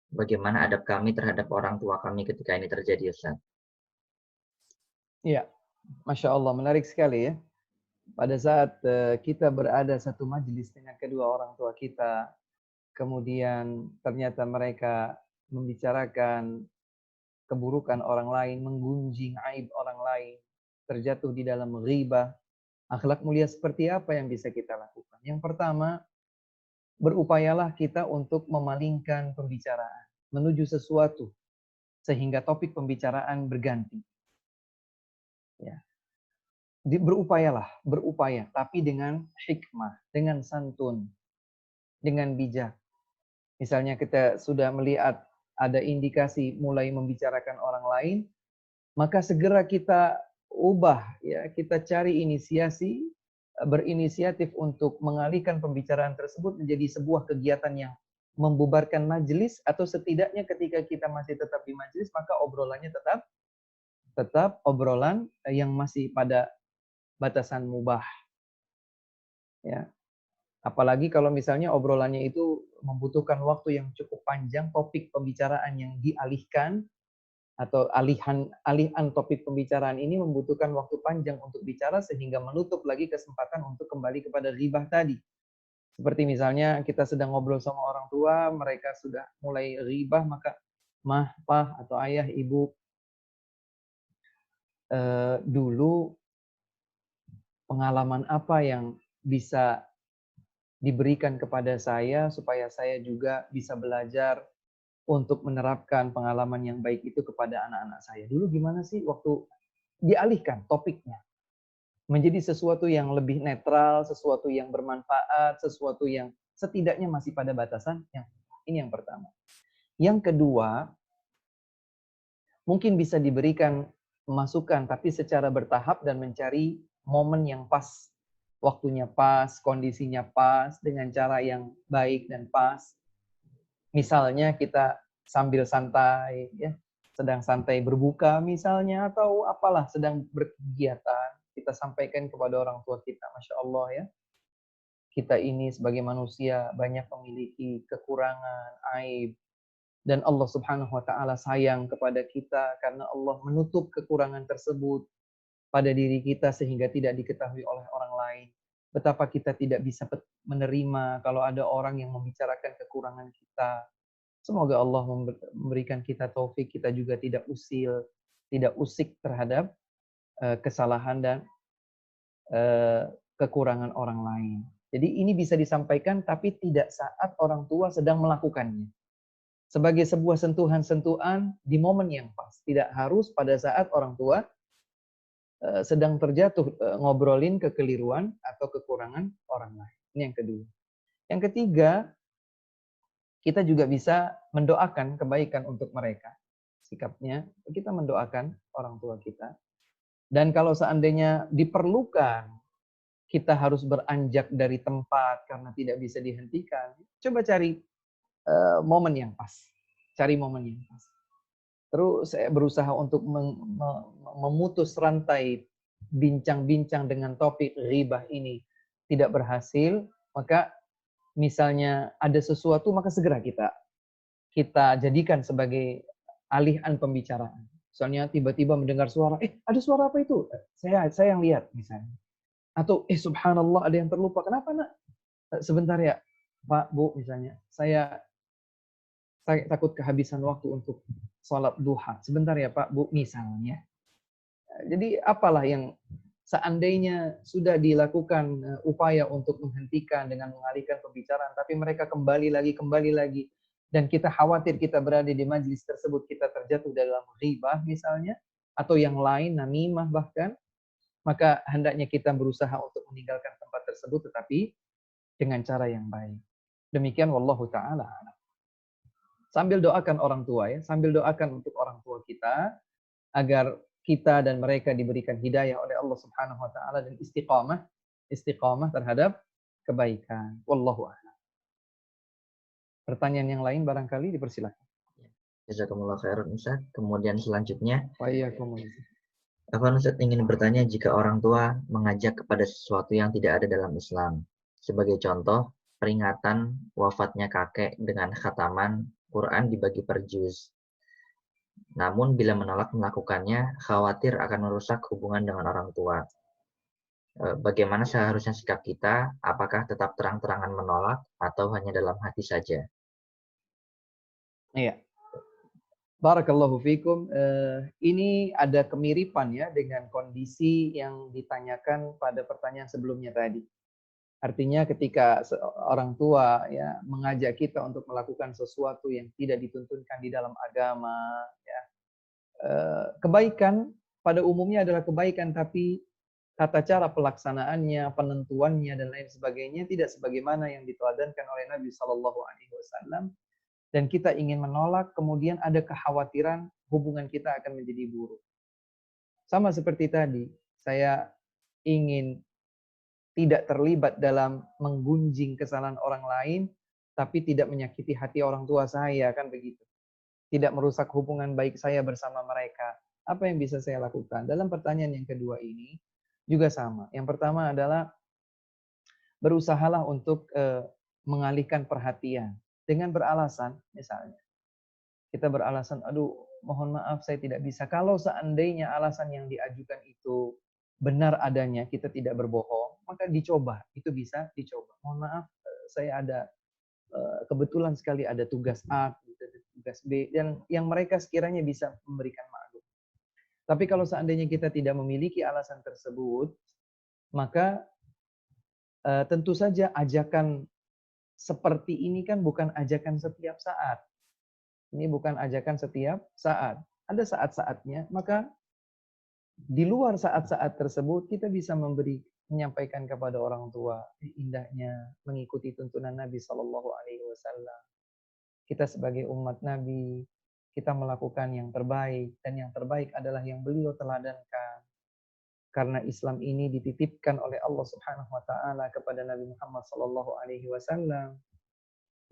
Bagaimana adab kami terhadap orang tua kami ketika ini terjadi, Ustadz? Iya, Masya Allah, menarik sekali ya. Pada saat kita berada satu majelis dengan kedua orang tua kita, kemudian ternyata mereka membicarakan keburukan orang lain, menggunjing aib orang lain, terjatuh di dalam ghibah, akhlak mulia seperti apa yang bisa kita lakukan? Yang pertama, berupayalah kita untuk memalingkan pembicaraan menuju sesuatu sehingga topik pembicaraan berganti. Ya. Berupaya, tapi dengan hikmah, dengan santun, dengan bijak. Misalnya kita sudah melihat ada indikasi mulai membicarakan orang lain, maka segera kita ubah, ya, kita cari inisiasi, berinisiatif untuk mengalihkan pembicaraan tersebut menjadi sebuah kegiatan yang membubarkan majelis, atau setidaknya ketika kita masih tetap di majelis, maka obrolannya tetap obrolan yang masih pada batasan mubah. Ya. Apalagi kalau misalnya obrolannya itu membutuhkan waktu yang cukup panjang, topik pembicaraan yang dialihkan, atau alihan topik pembicaraan ini membutuhkan waktu panjang untuk bicara sehingga menutup lagi kesempatan untuk kembali kepada ghibah tadi. Seperti misalnya kita sedang ngobrol sama orang tua, mereka sudah mulai ghibah, maka mah, pah, atau ayah, ibu, dulu pengalaman apa yang bisa diberikan kepada saya supaya saya juga bisa belajar untuk menerapkan pengalaman yang baik itu kepada anak-anak saya. Dulu gimana sih waktu dialihkan topiknya menjadi sesuatu yang lebih netral, sesuatu yang bermanfaat, sesuatu yang setidaknya masih pada batasan yang ini yang pertama. Yang kedua, mungkin bisa diberikan masukan tapi secara bertahap dan mencari momen yang pas, waktunya pas, kondisinya pas, dengan cara yang baik dan pas. Misalnya kita sambil santai, ya, sedang santai berbuka misalnya, atau apalah, sedang berkegiatan, kita sampaikan kepada orang tua kita, Masya Allah ya, kita ini sebagai manusia banyak memiliki kekurangan, aib, dan Allah Subhanahu wa taala sayang kepada kita karena Allah menutup kekurangan tersebut pada diri kita sehingga tidak diketahui oleh orang lain. Betapa kita tidak bisa menerima kalau ada orang yang membicarakan kekurangan kita. Semoga Allah memberikan kita taufik, kita juga tidak usil, tidak usik terhadap kesalahan dan kekurangan orang lain. Jadi ini bisa disampaikan tapi tidak saat orang tua sedang melakukannya. Sebagai sebuah sentuhan-sentuhan di momen yang pas. Tidak harus pada saat orang tua sedang terjatuh ngobrolin kekeliruan atau kekurangan orang lain. Ini yang kedua. Yang ketiga, kita juga bisa mendoakan kebaikan untuk mereka. Sikapnya, kita mendoakan orang tua kita. Dan kalau seandainya diperlukan, kita harus beranjak dari tempat karena tidak bisa dihentikan, coba cari momen yang pas. Cari momen yang pas. Terus saya berusaha untuk memutus rantai bincang-bincang dengan topik ghibah ini. Tidak berhasil, maka misalnya ada sesuatu, maka segera kita jadikan sebagai alihan pembicaraan. Soalnya tiba-tiba mendengar suara, ada suara apa itu? Saya yang lihat misalnya. Atau subhanallah ada yang terlupa. Kenapa nak? Sebentar ya Pak, Bu misalnya. Saya takut kehabisan waktu untuk sholat duha. Sebentar ya Pak, Bu misalnya. Jadi apalah yang seandainya sudah dilakukan upaya untuk menghentikan dengan mengalihkan pembicaraan, tapi mereka kembali lagi, dan kita khawatir kita berada di majelis tersebut kita terjatuh dalam ghibah misalnya, atau yang lain, namimah bahkan, maka hendaknya kita berusaha untuk meninggalkan tempat tersebut tetapi dengan cara yang baik. Demikian wallahu taala. Sambil doakan orang tua ya, sambil doakan untuk orang tua kita agar kita dan mereka diberikan hidayah oleh Allah Subhanahu wa taala dan istiqamah terhadap kebaikan. Wallahu a'lam. Pertanyaan yang lain barangkali dipersilakan. Jazakumullah khairan Ustaz. Kemudian selanjutnya, Wa iyyakum. Ustaz ingin bertanya jika orang tua mengajak kepada sesuatu yang tidak ada dalam Islam. Sebagai contoh, peringatan wafatnya kakek dengan khataman Quran dibagi per juz. Namun bila menolak melakukannya, khawatir akan merusak hubungan dengan orang tua. Bagaimana seharusnya sikap kita? Apakah tetap terang-terangan menolak atau hanya dalam hati saja? Iya. Barakallahu fikum. Ini ada kemiripan ya dengan kondisi yang ditanyakan pada pertanyaan sebelumnya tadi. Artinya ketika orang tua ya mengajak kita untuk melakukan sesuatu yang tidak dituntunkan di dalam agama, ya, kebaikan pada umumnya adalah kebaikan, tapi tata cara pelaksanaannya, penentuannya dan lain sebagainya tidak sebagaimana yang diteladankan oleh Nabi Shallallahu Alaihi Wasallam. Dan kita ingin menolak, kemudian ada kekhawatiran hubungan kita akan menjadi buruk. Sama seperti tadi, saya ingin tidak terlibat dalam menggunjing kesalahan orang lain, tapi tidak menyakiti hati orang tua saya, kan begitu. Tidak merusak hubungan baik saya bersama mereka. Apa yang bisa saya lakukan? Dalam pertanyaan yang kedua ini, juga sama. Yang pertama adalah, berusahalah untuk mengalihkan perhatian. Dengan beralasan, misalnya, kita beralasan, aduh, mohon maaf saya tidak bisa. Kalau seandainya alasan yang diajukan itu benar adanya, kita tidak berbohong, maka dicoba. Itu bisa dicoba. Mohon maaf, saya ada kebetulan sekali ada tugas A, tugas B, dan yang mereka sekiranya bisa memberikan maklum. Tapi kalau seandainya kita tidak memiliki alasan tersebut, maka tentu saja ajakan seperti ini kan bukan ajakan setiap saat. Ini bukan ajakan setiap saat. Ada saat-saatnya, maka di luar saat-saat tersebut kita bisa menyampaikan kepada orang tua indahnya mengikuti tuntunan Nabi Shallallahu Alaihi Wasallam. Kita sebagai umat Nabi, kita melakukan yang terbaik, dan yang terbaik adalah yang beliau teladankan. Karena Islam ini dititipkan oleh Allah Subhanahu Wa Taala kepada Nabi Muhammad Shallallahu Alaihi Wasallam,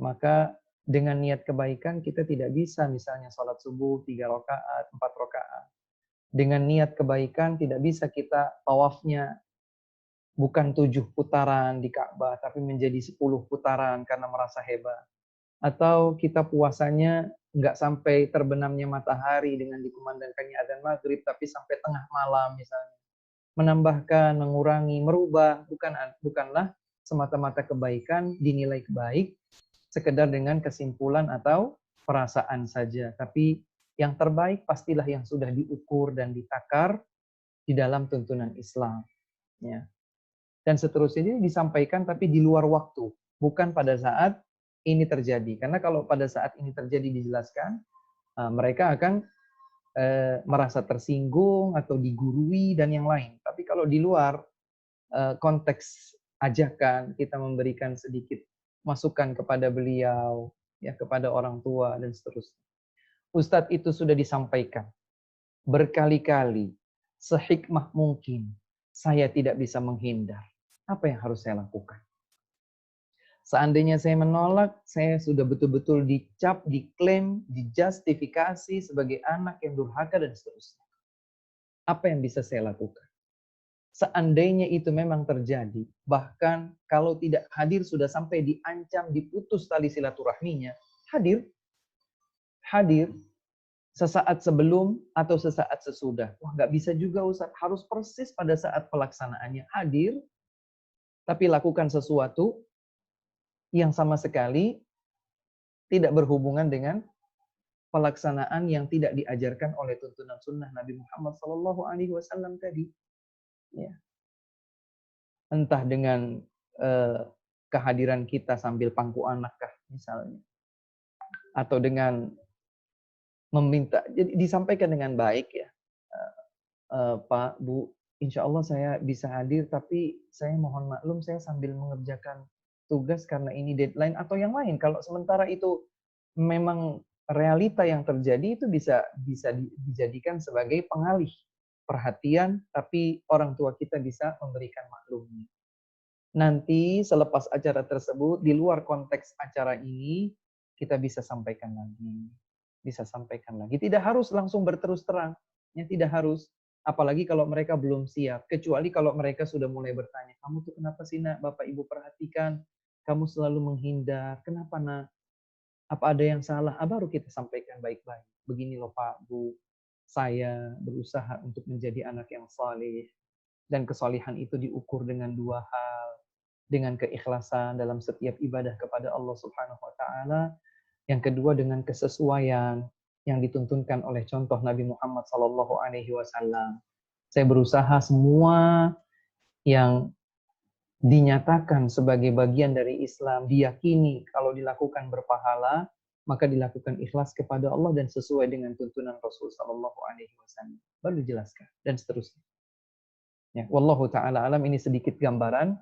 maka dengan niat kebaikan kita tidak bisa misalnya sholat subuh 3 rakaat, 4 rakaat. Dengan niat kebaikan tidak bisa kita tawafnya bukan 7 putaran di Ka'bah, tapi menjadi 10 putaran karena merasa hebat. Atau kita puasanya nggak sampai terbenamnya matahari dengan dikumandangkannya adzan maghrib, tapi sampai tengah malam misalnya. Menambahkan, mengurangi, merubah, bukanlah semata-mata kebaikan dinilai baik sekedar dengan kesimpulan atau perasaan saja. Tapi yang terbaik pastilah yang sudah diukur dan ditakar di dalam tuntunan Islam. Ya. Dan seterusnya ini disampaikan tapi di luar waktu. Bukan pada saat ini terjadi. Karena kalau pada saat ini terjadi dijelaskan, mereka akan merasa tersinggung atau digurui dan yang lain. Tapi kalau di luar konteks ajakan, kita memberikan sedikit masukan kepada beliau, ya, kepada orang tua dan seterusnya. Ustadz itu sudah disampaikan berkali-kali, sehikmah mungkin. Saya tidak bisa menghindar. Apa yang harus saya lakukan? Seandainya saya menolak, saya sudah betul-betul dicap, diklaim, dijustifikasi sebagai anak yang durhaka dan seterusnya. Apa yang bisa saya lakukan? Seandainya itu memang terjadi, bahkan kalau tidak hadir sudah sampai diancam, diputus tali silaturahminya, hadir sesaat sebelum atau sesaat sesudah. Wah, nggak bisa juga Ustaz, harus persis pada saat pelaksanaannya hadir, tapi lakukan sesuatu yang sama sekali tidak berhubungan dengan pelaksanaan yang tidak diajarkan oleh tuntunan sunnah Nabi Muhammad SAW tadi. Ya. Entah dengan kehadiran kita sambil pangku anakkah misalnya, atau dengan meminta, jadi disampaikan dengan baik ya. Pak, Bu, insya Allah saya bisa hadir, tapi saya mohon maklum saya sambil mengerjakan tugas karena ini deadline atau yang lain. Kalau sementara itu memang realita yang terjadi, itu bisa dijadikan sebagai pengalih perhatian, tapi orang tua kita bisa memberikan maklumnya. Nanti selepas acara tersebut, di luar konteks acara ini, kita bisa sampaikan lagi. Bisa sampaikan lagi. Tidak harus langsung berterus terang. Ya, tidak harus. Apalagi kalau mereka belum siap. Kecuali kalau mereka sudah mulai bertanya, kamu tuh kenapa sih nak, Bapak Ibu perhatikan, kamu selalu menghindar. Kenapa nak? Apa ada yang salah? Baru kita sampaikan baik-baik. Begini loh Pak, Bu, saya berusaha untuk menjadi anak yang saleh. Dan kesalihan itu diukur dengan dua hal, dengan keikhlasan dalam setiap ibadah kepada Allah Subhanahu wa taala, yang kedua dengan kesesuaian yang dituntunkan oleh contoh Nabi Muhammad sallallahu alaihi wasallam. Saya berusaha semua yang dinyatakan sebagai bagian dari Islam, diyakini kalau dilakukan berpahala, maka dilakukan ikhlas kepada Allah dan sesuai dengan tuntunan Rasul sallallahu alaihi wasallam. Baru dijelaskan dan seterusnya. Ya, wallahu taala alam, ini sedikit gambaran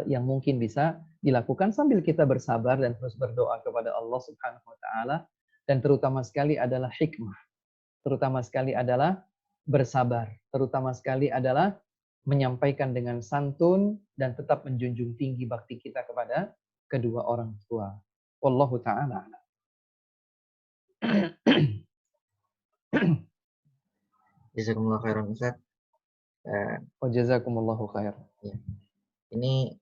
yang mungkin bisa dilakukan sambil kita bersabar dan terus berdoa kepada Allah Subhanahu wa taala, dan terutama sekali adalah hikmah. Terutama sekali adalah bersabar. Terutama sekali adalah menyampaikan dengan santun dan tetap menjunjung tinggi bakti kita kepada kedua orang tua. Wallahu taala a'lam. Jazakumullah khairan Ustaz. Wa jazakumullahu khair. Ya. Ini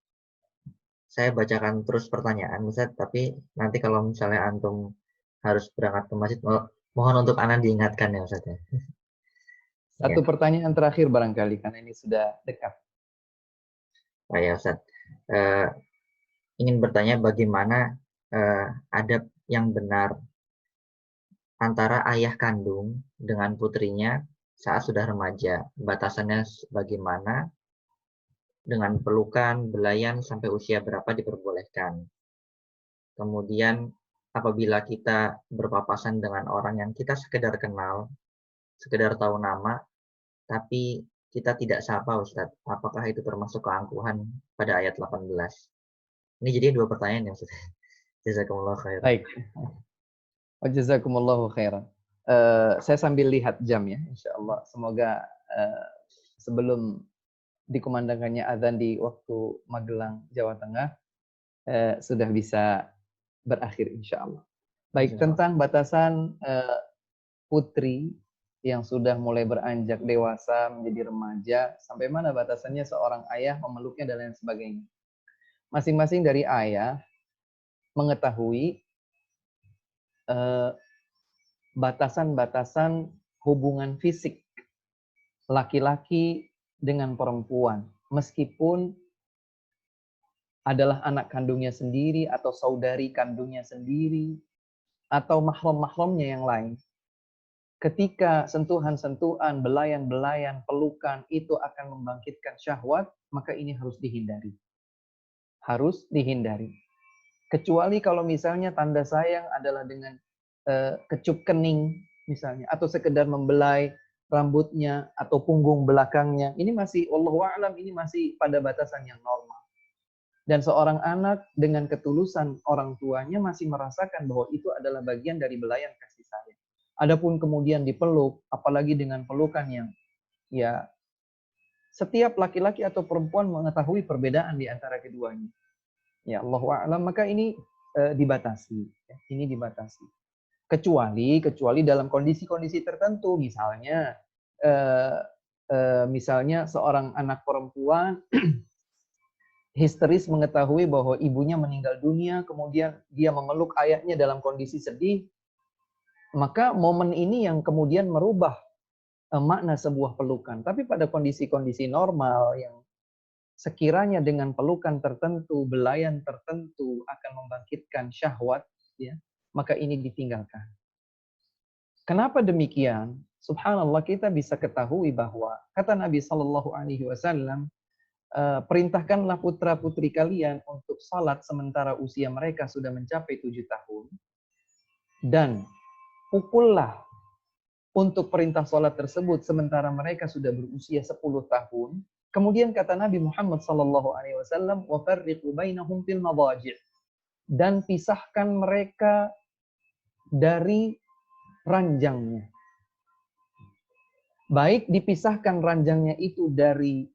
saya bacakan terus pertanyaan Ustaz, tapi nanti kalau misalnya antum harus berangkat ke masjid, mohon untuk Ana diingatkan ya Ustaz ya. Satu pertanyaan terakhir barangkali karena ini sudah dekat. Ya Ustaz, ingin bertanya bagaimana adab yang benar antara ayah kandung dengan putrinya saat sudah remaja. Batasannya bagaimana? Dengan pelukan, belayan, sampai usia berapa diperbolehkan. Kemudian apabila kita berpapasan dengan orang yang kita sekedar kenal, sekedar tahu nama, tapi kita tidak sapa Ustadz, apakah itu termasuk keangkuhan pada ayat 18? Ini jadi dua pertanyaan ya Ustadz. Jazakumullah khairan. Baik. Jazakumullahu khairan. Saya sambil lihat jam ya, insya Allah. Semoga sebelum dikumandangkannya azan di waktu Magelang, Jawa Tengah, sudah bisa berakhir insya Allah. Baik, tentang batasan putri yang sudah mulai beranjak dewasa menjadi remaja, sampai mana batasannya seorang ayah memeluknya dan lain sebagainya. Masing-masing dari ayah mengetahui batasan-batasan hubungan fisik laki-laki dengan perempuan, meskipun adalah anak kandungnya sendiri atau saudari kandungnya sendiri atau mahram-mahramnya yang lain. Ketika sentuhan-sentuhan, belayan-belayan, pelukan itu akan membangkitkan syahwat, maka ini harus dihindari. Harus dihindari. Kecuali kalau misalnya tanda sayang adalah dengan kecup kening misalnya, atau sekedar membelai rambutnya atau punggung belakangnya. Ini masih, wallahu a'lam, ini masih pada batasan yang normal. Dan seorang anak dengan ketulusan orang tuanya masih merasakan bahwa itu adalah bagian dari belayan kasih sayang. Adapun kemudian dipeluk, apalagi dengan pelukan yang ya setiap laki-laki atau perempuan mengetahui perbedaan di antara keduanya. Ya Allahu a'lam, maka ini dibatasi. Ya, ini dibatasi. Kecuali dalam kondisi-kondisi tertentu, misalnya misalnya seorang anak perempuan histeris mengetahui bahwa ibunya meninggal dunia, kemudian dia memeluk ayahnya dalam kondisi sedih, maka momen ini yang kemudian merubah makna sebuah pelukan. Tapi pada kondisi-kondisi normal yang sekiranya dengan pelukan tertentu, belayan tertentu akan membangkitkan syahwat, ya, maka ini ditinggalkan. Kenapa demikian? Subhanallah, kita bisa ketahui bahwa kata Nabi Shallallahu Alaihi Wasallam, perintahkanlah putra-putri kalian untuk salat sementara usia mereka sudah mencapai 7 tahun. dan pukullah untuk perintah sholat tersebut sementara mereka sudah berusia 10 tahun. Kemudian kata Nabi Muhammad SAW, وَفَرِّقُ بَيْنَهُمْ فِي الْمَضَاجِعِ, dan pisahkan mereka dari ranjangnya. Baik dipisahkan ranjangnya itu dari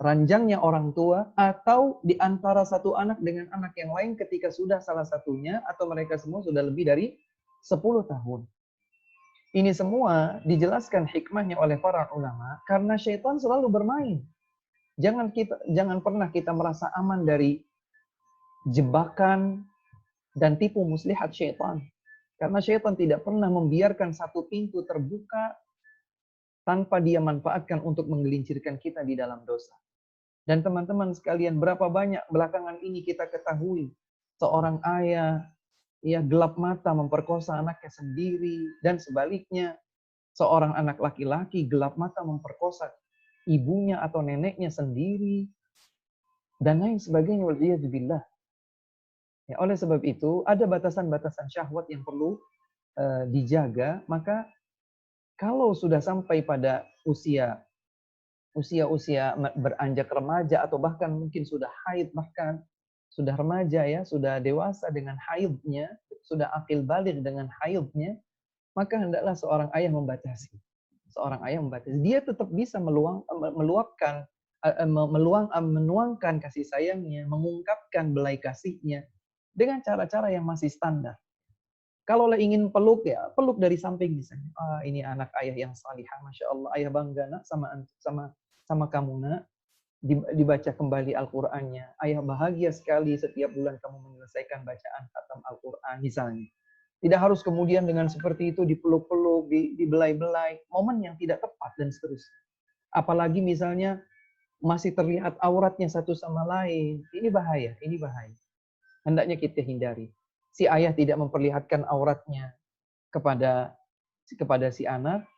ranjangnya orang tua, atau di antara satu anak dengan anak yang lain ketika sudah salah satunya atau mereka semua sudah lebih dari 10 tahun. Ini semua dijelaskan hikmahnya oleh para ulama karena syaitan selalu bermain. Jangan pernah kita merasa aman dari jebakan dan tipu muslihat syaitan. Karena syaitan tidak pernah membiarkan satu pintu terbuka tanpa dia manfaatkan untuk menggelincirkan kita di dalam dosa. Dan teman-teman sekalian, berapa banyak belakangan ini kita ketahui seorang ayah gelap mata memperkosa anaknya sendiri, dan sebaliknya seorang anak laki-laki gelap mata memperkosa ibunya atau neneknya sendiri, dan lain sebagainya. Waliyadzubillah. Ya, oleh sebab itu ada batasan-batasan syahwat yang perlu dijaga. Maka kalau sudah sampai pada usia beranjak remaja atau bahkan mungkin sudah haid, bahkan sudah remaja ya, sudah dewasa dengan haidnya, sudah akil baligh dengan haidnya, maka hendaklah seorang ayah membatasi. Seorang ayah membatasi. Dia tetap bisa menuangkan kasih sayangnya, mengungkapkan belai kasihnya dengan cara-cara yang masih standar. Kalau ingin peluk ya, peluk dari samping misalnya. Ini anak ayah yang salihah, masya Allah. Ayah bangga nak sama kamu nak. Dibaca kembali Al-Qur'annya. Ayah bahagia sekali setiap bulan kamu menyelesaikan bacaan khatam Al-Qur'an misalnya. Tidak harus kemudian dengan seperti itu dipeluk-peluk, dibelai-belai, momen yang tidak tepat dan seterusnya. Apalagi misalnya masih terlihat auratnya satu sama lain. Ini bahaya. Hendaknya kita hindari. Si ayah tidak memperlihatkan auratnya kepada si anak.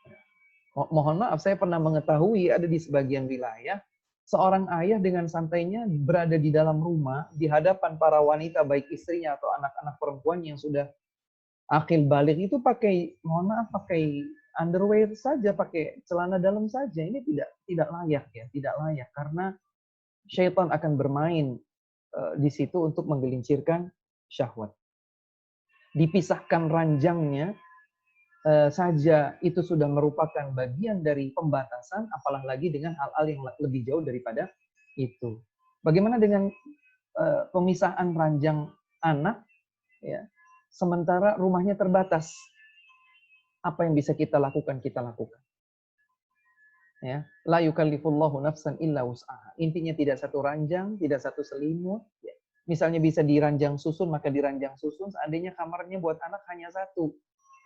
Mohon maaf, saya pernah mengetahui ada di sebagian wilayah seorang ayah dengan santainya berada di dalam rumah di hadapan para wanita, baik istrinya atau anak-anak perempuan yang sudah akil baligh, itu pakai, mohon maaf, pakai underwear saja, pakai celana dalam saja. Ini tidak layak ya, tidak layak, karena syaitan akan bermain di situ untuk menggelincirkan syahwat. Dipisahkan ranjangnya saja itu sudah merupakan bagian dari pembatasan, apalagi dengan hal-hal yang lebih jauh daripada itu. Bagaimana dengan pemisahan ranjang anak, ya, sementara rumahnya terbatas? Apa yang bisa kita lakukan, kita lakukan. Ya, la yukallifullahu nafsan illa wus'aha. Intinya tidak satu ranjang, tidak satu selimut. Ya. Misalnya bisa diranjang susun, maka diranjang susun. Seandainya kamarnya buat anak hanya satu,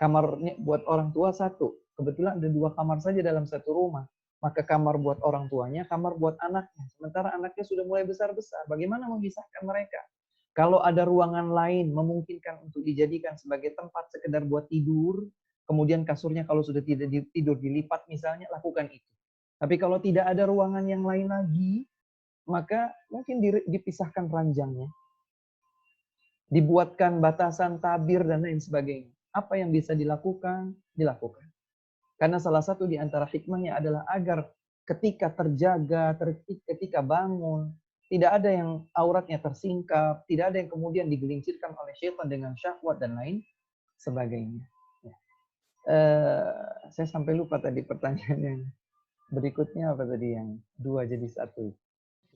kamarnya buat orang tua satu. Kebetulan ada 2 kamar saja dalam satu rumah. Maka kamar buat orang tuanya, kamar buat anaknya. Sementara anaknya sudah mulai besar-besar. Bagaimana memisahkan mereka? Kalau ada ruangan lain memungkinkan untuk dijadikan sebagai tempat sekedar buat tidur, kemudian kasurnya kalau sudah tidak tidur dilipat misalnya, lakukan itu. Tapi kalau tidak ada ruangan yang lain lagi, maka mungkin dipisahkan ranjangnya. Dibuatkan batasan tabir dan lain sebagainya. Apa yang bisa dilakukan, dilakukan. Karena salah satu di antara hikmahnya adalah agar ketika terjaga, ketika bangun, tidak ada yang auratnya tersingkap, tidak ada yang kemudian digelincirkan oleh syaitan dengan syahwat dan lain sebagainya. Saya sampai lupa tadi pertanyaan yang berikutnya apa tadi, yang 2 jadi 1.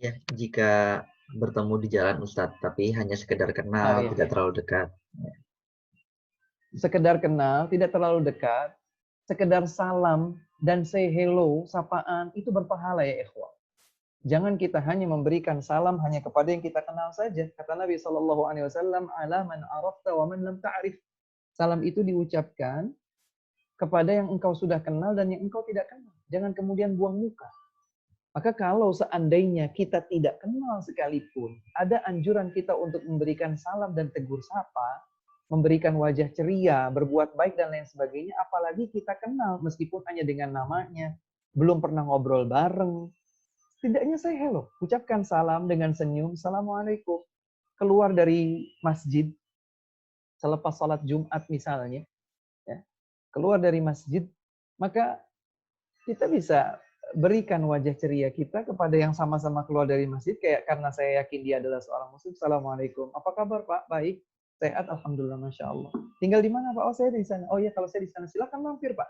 Ya, jika bertemu di jalan Ustadz, tapi hanya sekedar kenal, tidak terlalu dekat. Sekedar kenal, tidak terlalu dekat, sekedar salam dan say hello, sapaan, itu berpahala ya ikhwah. Jangan kita hanya memberikan salam hanya kepada yang kita kenal saja. Kata Nabi SAW, ala man arafta wa man lam ta'rif. Salam itu diucapkan kepada yang engkau sudah kenal dan yang engkau tidak kenal. Jangan kemudian buang muka. Maka kalau seandainya kita tidak kenal sekalipun, ada anjuran kita untuk memberikan salam dan tegur sapa, memberikan wajah ceria, berbuat baik dan lain sebagainya, apalagi kita kenal meskipun hanya dengan namanya, belum pernah ngobrol bareng. Setidaknya say hello, ucapkan salam dengan senyum, assalamualaikum. Keluar dari masjid, selepas sholat Jumat misalnya, ya, keluar dari masjid, maka kita bisa berikan wajah ceria kita kepada yang sama-sama keluar dari masjid, kayak karena saya yakin dia adalah seorang muslim. Assalamualaikum. Apa kabar Pak? Baik. Sehat, alhamdulillah, masya Allah. Tinggal di mana Pak? Oh saya di sana. Oh iya kalau saya di sana silakan mampir Pak.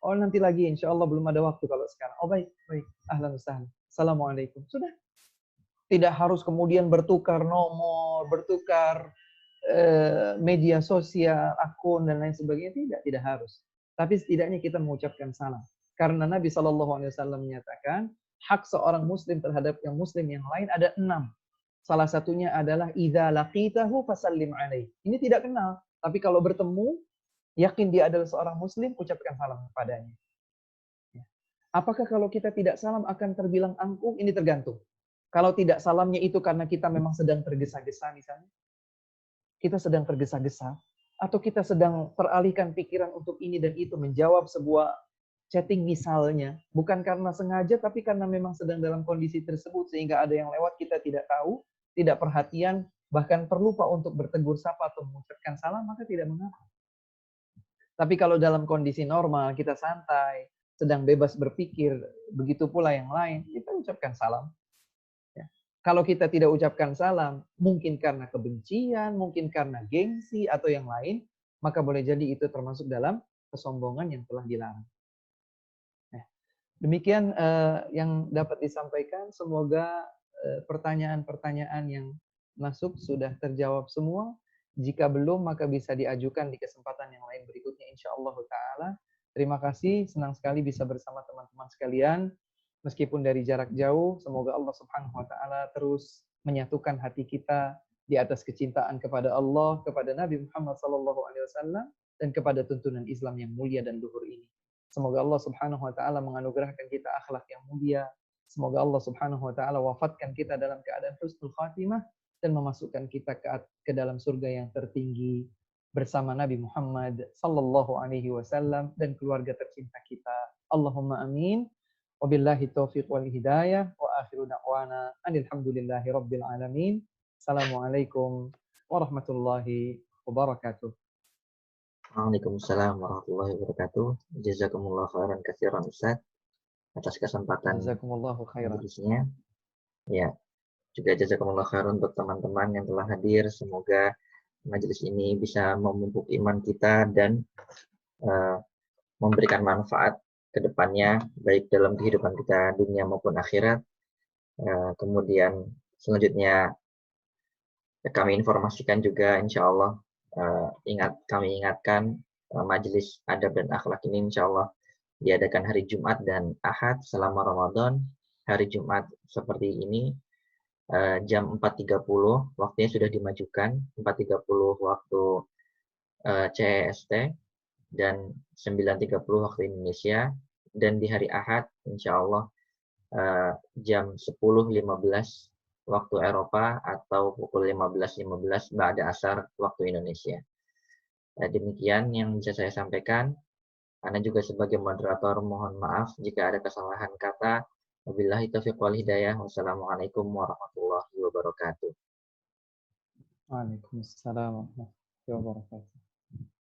Oh nanti lagi, insya Allah belum ada waktu kalau sekarang. Oh baik, baik. Ahlan wasahlan. Assalamualaikum. Sudah. Tidak harus kemudian bertukar nomor, bertukar media sosial, akun dan lain sebagainya. Tidak, tidak harus. Tapi setidaknya kita mengucapkan salam. Karena Nabi SAW menyatakan hak seorang Muslim terhadap yang Muslim yang lain ada 6. Salah satunya adalah idza laqitahu fasallim alaih. Ini tidak kenal, tapi kalau bertemu, yakin dia adalah seorang Muslim, ucapkan salam kepadanya. Apakah kalau kita tidak salam akan terbilang angkuh? Ini tergantung. Kalau tidak salamnya itu karena kita memang sedang tergesa-gesa misalnya, kita sedang tergesa-gesa, atau kita sedang teralihkan pikiran untuk ini dan itu, menjawab sebuah chatting misalnya, bukan karena sengaja, tapi karena memang sedang dalam kondisi tersebut, sehingga ada yang lewat kita tidak tahu, tidak perhatian, bahkan terlupa untuk bertegur sapa atau mengucapkan salam, maka tidak mengapa. Tapi kalau dalam kondisi normal, kita santai, sedang bebas berpikir, begitu pula yang lain, kita ucapkan salam. Kalau kita tidak ucapkan salam, mungkin karena kebencian, mungkin karena gengsi, atau yang lain, maka boleh jadi itu termasuk dalam kesombongan yang telah dilarang. Demikian yang dapat disampaikan. Semoga pertanyaan-pertanyaan yang masuk sudah terjawab semua. Jika belum, maka bisa diajukan di kesempatan yang lain berikutnya, insyaallah ta'ala. Terima kasih, senang sekali bisa bersama teman-teman sekalian. Meskipun dari jarak jauh, semoga Allah Subhanahu wa taala terus menyatukan hati kita di atas kecintaan kepada Allah, kepada Nabi Muhammad SAW, dan kepada tuntunan Islam yang mulia dan luhur ini. Semoga Allah Subhanahu wa taala menganugerahkan kita akhlak yang mulia. Semoga Allah Subhanahu wa taala wafatkan kita dalam keadaan husnul khatimah dan memasukkan kita ke dalam surga yang tertinggi bersama Nabi Muhammad sallallahu alaihi wasallam dan keluarga tercinta kita. Allahumma amin. Wabillahi taufiq wal hidayah wa akhiru da'wana alhamdulillahi rabbil alamin. Assalamualaikum warahmatullahi wabarakatuh. Waalaikumsalam warahmatullahi wabarakatuh. Jazakumullah khairan katsiran Ustaz atas kesempatan Jazakumullahu khairan. majelisnya. Ya, juga jazakumullah khairan untuk teman-teman yang telah hadir. Semoga majelis ini bisa memupuk iman kita dan memberikan manfaat ke depannya, baik dalam kehidupan kita dunia maupun akhirat. Kemudian selanjutnya kami informasikan juga, insya Allah, kami ingatkan majelis adab dan akhlak ini insya Allah diadakan hari Jumat dan Ahad selama Ramadan. Hari Jumat seperti ini, jam 4.30, waktunya sudah dimajukan, 4.30 waktu CEST, dan 9.30 waktu Indonesia. Dan di hari Ahad, insya Allah, jam 10.15 waktu Eropa atau pukul 15.15 ba'da asar waktu Indonesia. Demikian yang bisa saya sampaikan. Anda juga sebagai moderator mohon maaf jika ada kesalahan kata. Wabillahi taufiq wal hidayah. Wassalamualaikum warahmatullahi wabarakatuh. Waalaikumsalam warahmatullahi wabarakatuh.